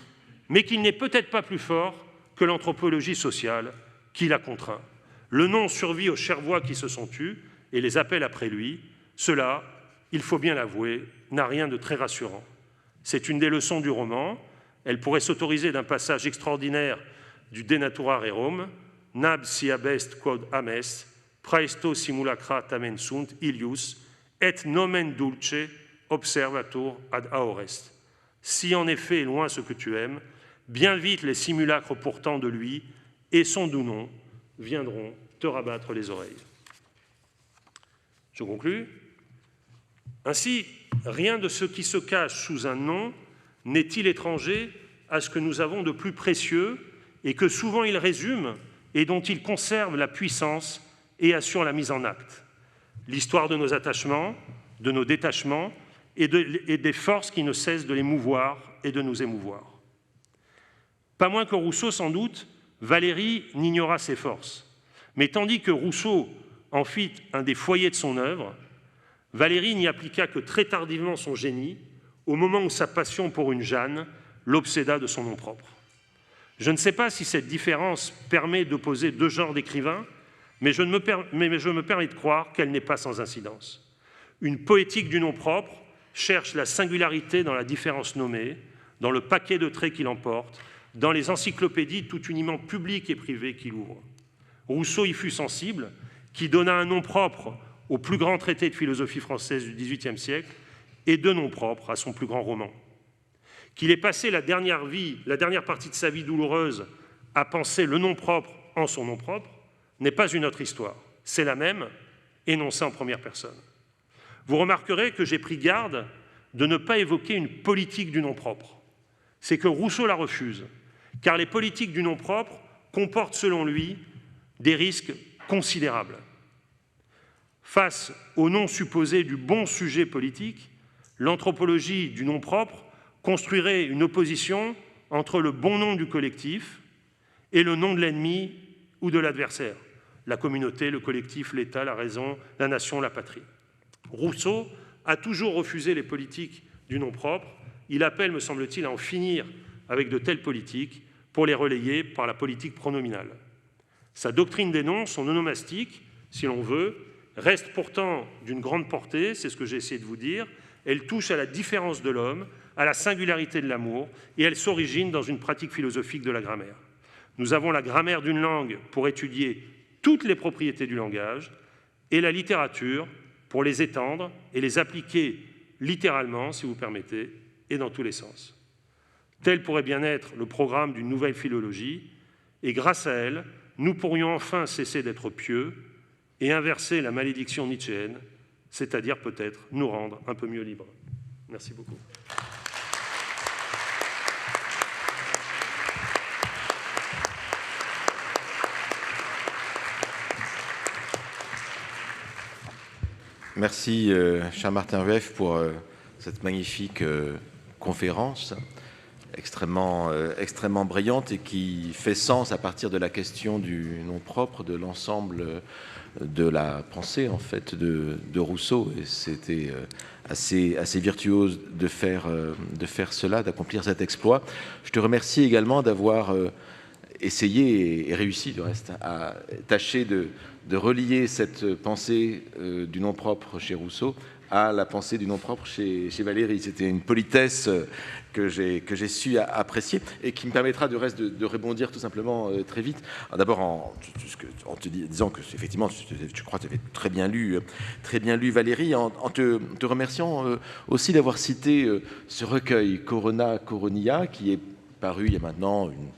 mais qu'il n'est peut-être pas plus fort que l'anthropologie sociale qui l'a contraint. Le nom survit aux Chervois qui se sont tus et les appels après lui. Cela, il faut bien l'avouer, n'a rien de très rassurant. C'est une des leçons du roman. Elle pourrait s'autoriser d'un passage extraordinaire du De Natura Rerum, « Nab si abest quod ames, praesto simulacra tamen sunt ilius, et nomen dulce observatur ad aorest ». Si en effet, loin ce que tu aimes, bien vite les simulacres pourtant de lui et son doux nom viendront te rabattre les oreilles. Je conclus. Ainsi, rien de ce qui se cache sous un nom n'est-il étranger à ce que nous avons de plus précieux et que souvent il résume et dont il conserve la puissance et assure la mise en acte. L'histoire de nos attachements, de nos détachements et des forces qui ne cessent de les mouvoir et de nous émouvoir. Pas moins que Rousseau, sans doute, Valéry n'ignora ses forces. Mais tandis que Rousseau en fit un des foyers de son œuvre, Valéry n'y appliqua que très tardivement son génie, au moment où sa passion pour une Jeanne l'obséda de son nom propre. Je ne sais pas si cette différence permet d'opposer deux genres d'écrivains, mais je me permets de croire qu'elle n'est pas sans incidence. Une poétique du nom propre cherche la singularité dans la différence nommée, dans le paquet de traits qu'il emporte, dans les encyclopédies tout uniment publiques et privées qu'il ouvre. Rousseau y fut sensible, qui donna un nom propre au plus grand traité de philosophie française du XVIIIe siècle et deux noms propres à son plus grand roman. Qu'il ait passé la dernière partie de sa vie douloureuse à penser le nom propre en son nom propre n'est pas une autre histoire. C'est la même, énoncée en première personne. Vous remarquerez que j'ai pris garde de ne pas évoquer une politique du nom propre. C'est que Rousseau la refuse, car les politiques du nom propre comportent, selon lui, des risques considérables. Face au nom supposé du bon sujet politique, l'anthropologie du nom propre construirait une opposition entre le bon nom du collectif et le nom de l'ennemi ou de l'adversaire, la communauté, le collectif, l'État, la raison, la nation, la patrie. Rousseau a toujours refusé les politiques du nom propre. Il appelle, me semble-t-il, à en finir avec de telles politiques pour les relayer par la politique pronominale. Sa doctrine des noms, son onomastique, si l'on veut, reste pourtant d'une grande portée, c'est ce que j'ai essayé de vous dire. Elle touche à la différence de l'homme, à la singularité de l'amour, et elle s'origine dans une pratique philosophique de la grammaire. Nous avons la grammaire d'une langue pour étudier toutes les propriétés du langage, et la littérature pour les étendre et les appliquer littéralement, si vous permettez, et dans tous les sens. Tel pourrait bien être le programme d'une nouvelle philologie, et grâce à elle, nous pourrions enfin cesser d'être pieux et inverser la malédiction nietzschéenne, c'est-à-dire peut-être nous rendre un peu mieux libres. Merci beaucoup. Merci, cher Martin Rueff, pour cette magnifique conférence extrêmement brillante et qui fait sens à partir de la question du nom propre, de l'ensemble de la pensée en fait de Rousseau. Et c'était assez virtuose de faire cela, d'accomplir cet exploit. Je te remercie également d'avoir essayé et réussi du reste à tâcher de relier cette pensée du nom propre chez Rousseau à la pensée du nom propre chez Valéry. C'était une politesse que j'ai su apprécier et qui me permettra du reste de rebondir tout simplement très vite. D'abord en te disant que effectivement, je crois que tu avais très bien lu Valéry, en te remerciant aussi d'avoir cité ce recueil Corona Coronia qui est paru il y a maintenant une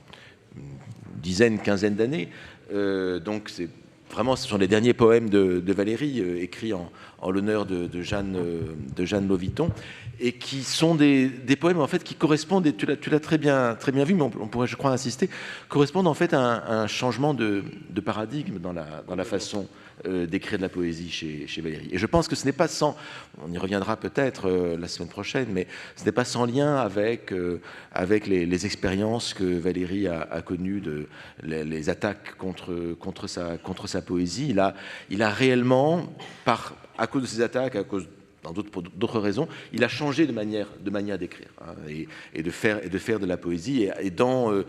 dizaine, quinzaine d'années. Donc c'est vraiment, ce sont les derniers poèmes de Valéry, écrits en l'honneur de Jeanne Loviton, et qui sont des poèmes en fait qui correspondent, et tu l'as très bien vu, mais on pourrait, je crois, insister, correspondent en fait à un changement de paradigme dans la façon d'écrire de la poésie chez Valéry. Et je pense que ce n'est pas sans, on y reviendra peut-être la semaine prochaine, mais ce n'est pas sans lien avec les expériences que Valéry a connues, les attaques contre sa poésie. Il a réellement, à cause de ces attaques, pour d'autres raisons, il a changé de manière d'écrire, hein, et de faire de la poésie. Et dans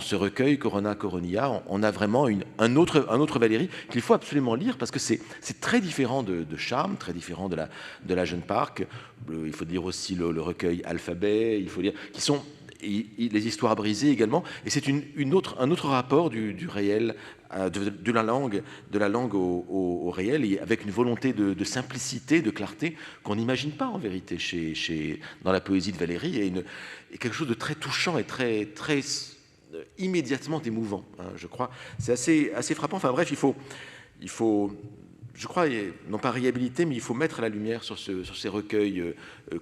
ce recueil Corona Coronia, on a vraiment un autre Valéry qu'il faut absolument lire parce que c'est très différent de Charme, très différent de la Jeune Parc. Il faut dire aussi le recueil Alphabet, il faut dire qui sont les histoires brisées également, et c'est un autre rapport du réel, de la langue au réel, et avec une volonté de simplicité, de clarté qu'on n'imagine pas en vérité dans la poésie de Valéry, et quelque chose de très touchant et très immédiatement émouvant, hein, je crois. C'est assez frappant. Enfin bref, il faut je crois, non pas réhabiliter, mais il faut mettre la lumière sur ces recueils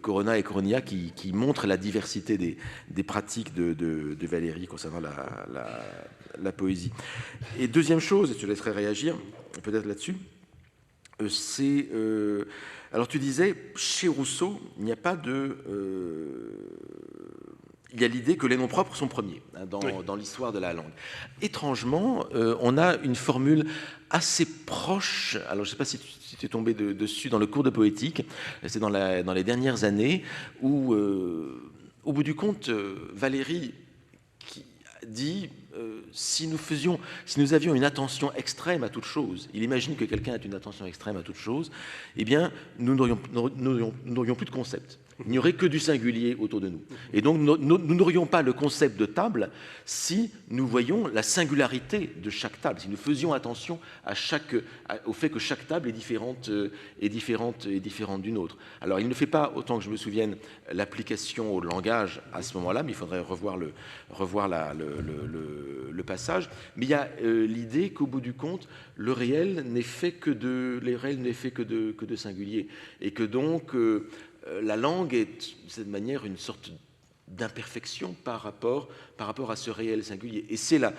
Corona et Coronia qui montrent la diversité des pratiques de Valéry concernant la poésie. Et deuxième chose, et je te laisserai réagir peut-être là-dessus, c'est... alors tu disais, chez Rousseau, il n'y a pas de... il y a l'idée que les noms propres sont premiers, hein, dans l'histoire de la langue. Étrangement, on a une formule assez proche, alors je ne sais pas si tu es tombé dessus dans le cours de poétique, c'est dans les dernières années, où, au bout du compte, Valéry qui dit si nous avions une attention extrême à toute chose, il imagine que quelqu'un ait une attention extrême à toute chose, eh bien, nous n'aurions plus de concept. Il n'y aurait que du singulier autour de nous. Et donc, nous n'aurions pas le concept de table si nous voyions la singularité de chaque table, si nous faisions attention au fait que chaque table est différente d'une autre. Alors, il ne fait pas, autant que je me souvienne, l'application au langage à ce moment-là, mais il faudrait revoir le passage. Mais il y a l'idée qu'au bout du compte, le réel n'est fait que de singulier. Et que donc, la langue est, de cette manière, une sorte d'imperfection par rapport à ce réel singulier. Et c'est la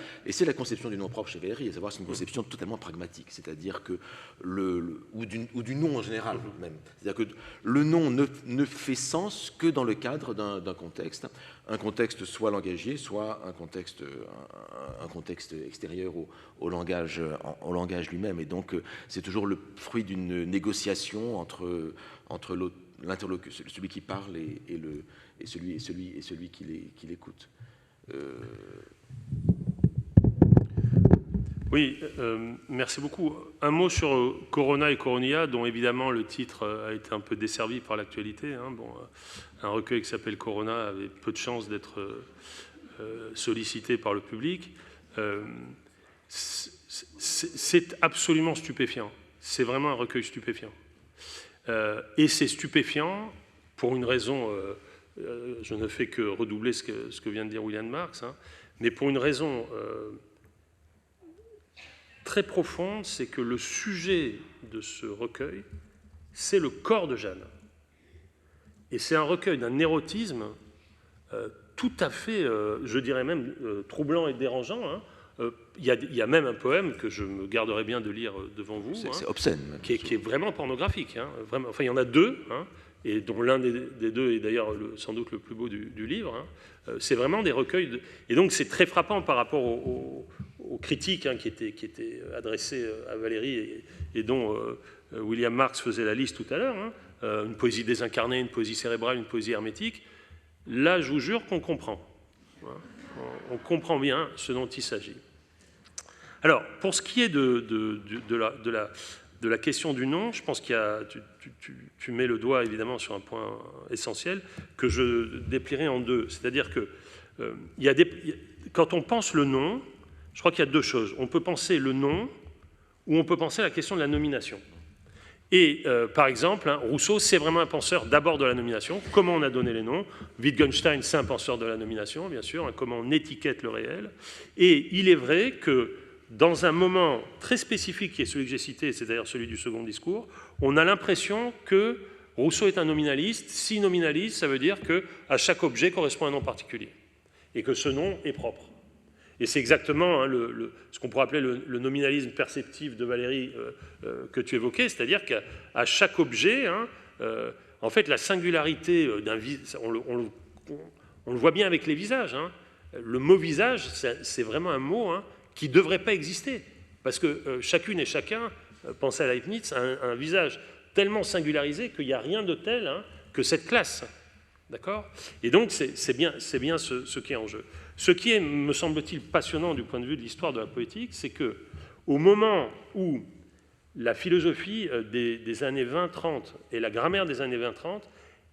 conception du nom propre chez Valéry, à savoir c'est une conception totalement pragmatique, c'est-à-dire que ou du nom en général même. C'est-à-dire que le nom ne fait sens que dans le cadre d'un contexte, un contexte soit langagier, soit un contexte extérieur au langage lui-même. Et donc c'est toujours le fruit d'une négociation entre l'interlocuteur, celui qui parle et celui qui l'écoute. Oui, merci beaucoup. Un mot sur Corona et Coronia, dont évidemment le titre a été un peu desservi par l'actualité. Hein. Bon, un recueil qui s'appelle Corona avait peu de chances d'être sollicité par le public. C'est absolument stupéfiant. C'est vraiment un recueil stupéfiant. Et c'est stupéfiant pour une raison, je ne fais que redoubler ce que vient de dire William Marx, hein, mais pour une raison très profonde, c'est que le sujet de ce recueil, c'est le corps de Jeanne. Et c'est un recueil d'un érotisme tout à fait, je dirais même, troublant et dérangeant, hein. Il y a même un poème que je me garderai bien de lire devant vous. C'est obscène. Même, qui est vraiment pornographique. Hein, vraiment. Enfin, il y en a deux, hein, et dont l'un des deux est d'ailleurs sans doute le plus beau du livre. Hein. C'est vraiment des recueils. Et donc, c'est très frappant par rapport aux critiques hein, qui étaient adressées à Valéry et dont William Marx faisait la liste tout à l'heure. Hein. Une poésie désincarnée, une poésie cérébrale, une poésie hermétique. Là, je vous jure qu'on comprend. Hein. On comprend bien ce dont il s'agit. Alors, pour ce qui est de la question du nom, je pense qu'il y a, tu mets le doigt évidemment sur un point essentiel que je déplierai en deux. C'est-à-dire que quand on pense le nom, je crois qu'il y a deux choses. On peut penser le nom ou on peut penser à la question de la nomination. Et par exemple, hein, Rousseau, c'est vraiment un penseur d'abord de la nomination. Comment on a donné les noms? Wittgenstein, c'est un penseur de la nomination, bien sûr. Hein, comment on étiquette le réel. Et il est vrai que dans un moment très spécifique, qui est celui que j'ai cité, c'est-à-dire celui du second discours, on a l'impression que Rousseau est un nominaliste. Si nominaliste, ça veut dire qu'à chaque objet correspond un nom particulier. Et que ce nom est propre. Et c'est exactement hein, ce qu'on pourrait appeler le nominalisme perceptif de Valéry que tu évoquais, c'est-à-dire qu'à chaque objet, hein, en fait, la singularité d'un visage, on le voit bien avec les visages. Hein. Le mot visage, c'est vraiment un mot hein, qui ne devrait pas exister, parce que chacune et chacun, pensez à Leibniz, a un visage tellement singularisé qu'il n'y a rien de tel hein, que cette classe. D'accord ? Et donc, c'est bien ce qui est en jeu. Ce qui est, me semble-t-il, passionnant du point de vue de l'histoire de la poétique, c'est qu'au moment où la philosophie des années 20-30 et la grammaire des années 20-30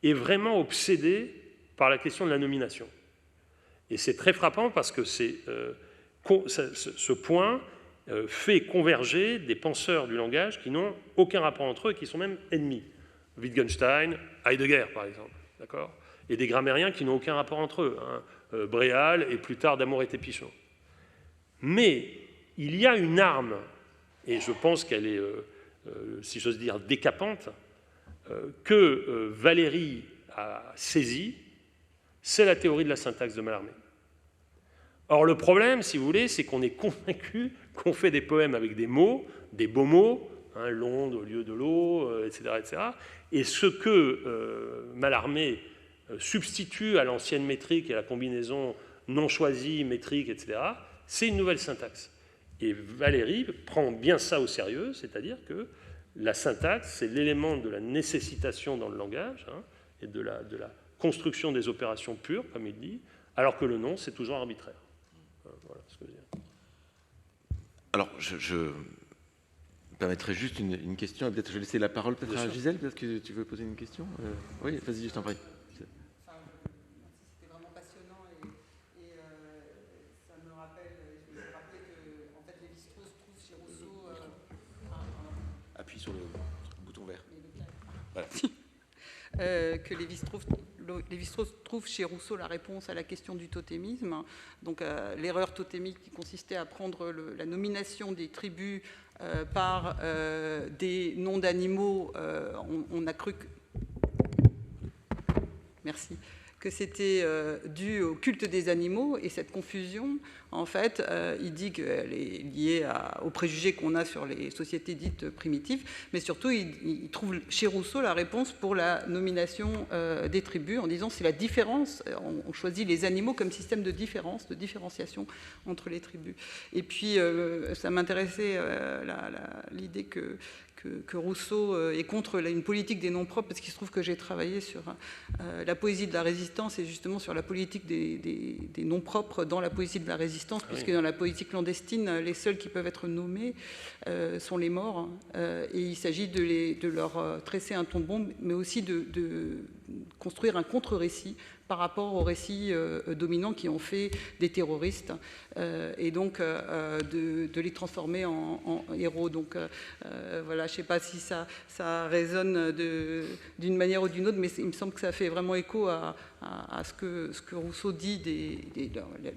est vraiment obsédée par la question de la nomination. Et c'est très frappant parce que ce point fait converger des penseurs du langage qui n'ont aucun rapport entre eux et qui sont même ennemis. Wittgenstein, Heidegger, par exemple. D'accord ? Et des grammairiens qui n'ont aucun rapport entre eux, hein, Bréal et plus tard Damour et Pépichon. Mais il y a une arme, et je pense qu'elle est, si j'ose dire, décapante, que Valéry a saisie, c'est la théorie de la syntaxe de Mallarmé. Or, le problème, si vous voulez, c'est qu'on est convaincu qu'on fait des poèmes avec des mots, des beaux mots, hein, l'onde au lieu de l'eau, etc., etc. Et ce que Mallarmé substitue à l'ancienne métrique et à la combinaison non choisie, métrique, etc., c'est une nouvelle syntaxe. Et Valéry prend bien ça au sérieux, c'est-à-dire que la syntaxe, c'est l'élément de la nécessitation dans le langage hein, et de la construction des opérations pures, comme il dit, alors que le nom, c'est toujours arbitraire. Voilà ce que je veux dire. Alors, je me permettrai juste une question, et peut-être je vais laisser la parole peut-être à Gisèle, peut-être que tu veux poser une question. Oui, vas-y, je t'en prie. appuie sur le bouton vert. Voilà. Que Lévi-Strauss trouve chez Rousseau la réponse à la question du totémisme. Donc l'erreur totémique qui consistait à prendre la nomination des tribus par des noms d'animaux, on a cru que... Merci. Que c'était dû au culte des animaux, et cette confusion, en fait, il dit qu'elle est liée aux préjugés qu'on a sur les sociétés dites primitives, mais surtout, il trouve chez Rousseau la réponse pour la nomination des tribus, en disant c'est la différence, on choisit les animaux comme système de différence, de différenciation entre les tribus. Et puis, ça m'intéressait l'idée que Rousseau est contre une politique des noms propres, parce qu'il se trouve que j'ai travaillé sur la poésie de la résistance et justement sur la politique des noms propres dans la poésie de la résistance, puisque dans la poésie clandestine, les seuls qui peuvent être nommés sont les morts, et il s'agit de leur tresser un tombeau, mais aussi de construire un contre-récit par rapport aux récits dominants qui ont fait des terroristes, et donc de les transformer en héros. Donc voilà, je ne sais pas si ça résonne d'une manière ou d'une autre, mais il me semble que ça fait vraiment écho à ce que Rousseau dit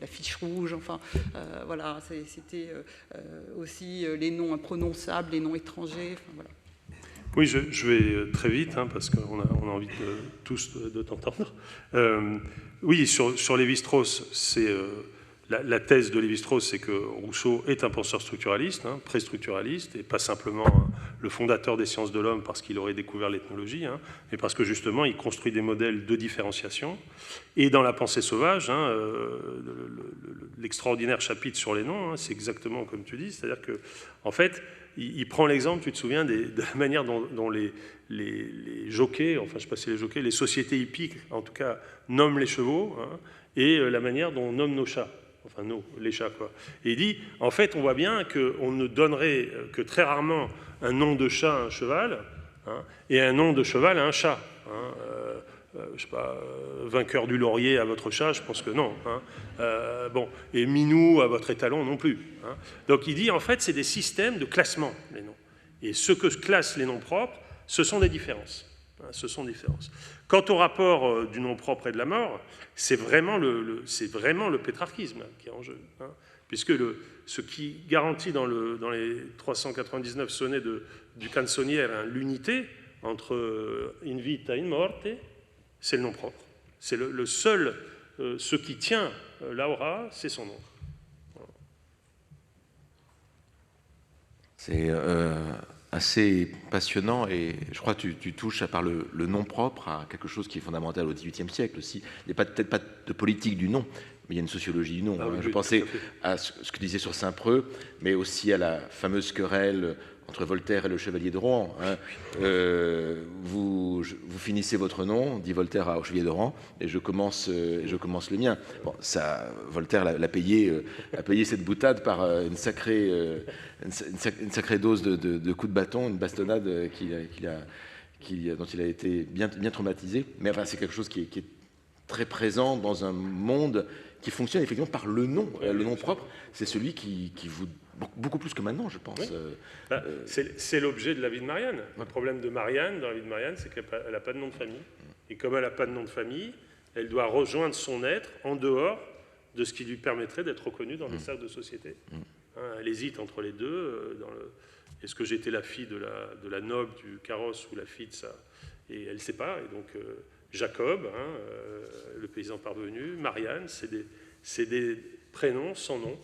la fiche rouge. Enfin, voilà, c'était aussi les noms imprononçables, les noms étrangers. Enfin, voilà. Oui, je vais très vite, hein, parce qu'on a envie tous de t'entendre. Oui, sur Lévi-Strauss, c'est la thèse de Lévi-Strauss, c'est que Rousseau est un penseur structuraliste, hein, pré-structuraliste, et pas simplement le fondateur des sciences de l'homme parce qu'il aurait découvert l'ethnologie, hein, mais parce que justement il construit des modèles de différenciation. Et dans la pensée sauvage, hein, l'extraordinaire chapitre sur les noms, hein, c'est exactement comme tu dis, c'est-à-dire que, en fait, il prend l'exemple, tu te souviens, de la manière dont les jockeys, enfin je ne sais pas si les jockeys, les sociétés hippiques en tout cas nomment les chevaux, hein, et la manière dont on nomme nos chats, enfin les chats quoi. Et il dit, en fait on voit bien qu'on ne donnerait que très rarement un nom de chat à un cheval, hein, et un nom de cheval à un chat. Hein, je sais pas, vainqueur du laurier à votre chat, je pense que non. Hein. Bon, et Minou à votre étalon non plus. Hein. Donc il dit en fait c'est des systèmes de classement les noms. Et ce que classent les noms propres, ce sont des différences. Hein, ce sont des différences. Quant au rapport du nom propre et de la mort, c'est vraiment le pétrarchisme qui est en jeu. Hein, puisque ce qui garantit dans les 399 sonnets du canzoniere, hein, l'unité entre in vita et in morte, c'est le nom propre. C'est le seul, ce qui tient l'aura, c'est son nom. Voilà. C'est assez passionnant, et je crois que tu touches par le nom propre à quelque chose qui est fondamental au XVIIIe siècle aussi. Il n'y a peut-être pas de politique du nom, mais il y a une sociologie du nom. Ah, oui, je pensais à ce que disait sur Saint-Preux, mais aussi à la fameuse querelle entre Voltaire et le chevalier de Rohan. Hein. Vous finissez votre nom, dit Voltaire au chevalier de Rohan, et je commence le mien. Bon, ça, Voltaire l'a payé cette boutade par une sacrée dose de coups de bâton, une bastonnade dont il a été bien traumatisé. Mais enfin, c'est quelque chose qui est très présent dans un monde qui fonctionne effectivement par le nom. Le nom propre, c'est celui qui vous... Beaucoup plus que maintenant, je pense. Oui. C'est l'objet de la vie de Marianne. Le problème de Marianne, dans la vie de Marianne, c'est qu'elle n'a pas de nom de famille. Et comme elle n'a pas de nom de famille, elle doit rejoindre son être en dehors de ce qui lui permettrait d'être reconnue dans les cercles de société. Hein, elle hésite entre les deux. Est-ce que j'étais la fille de la noble du carrosse ou la fille de ça? Et elle ne sait pas. Et donc, Jacob, hein, le paysan parvenu, Marianne, c'est des prénoms sans nom.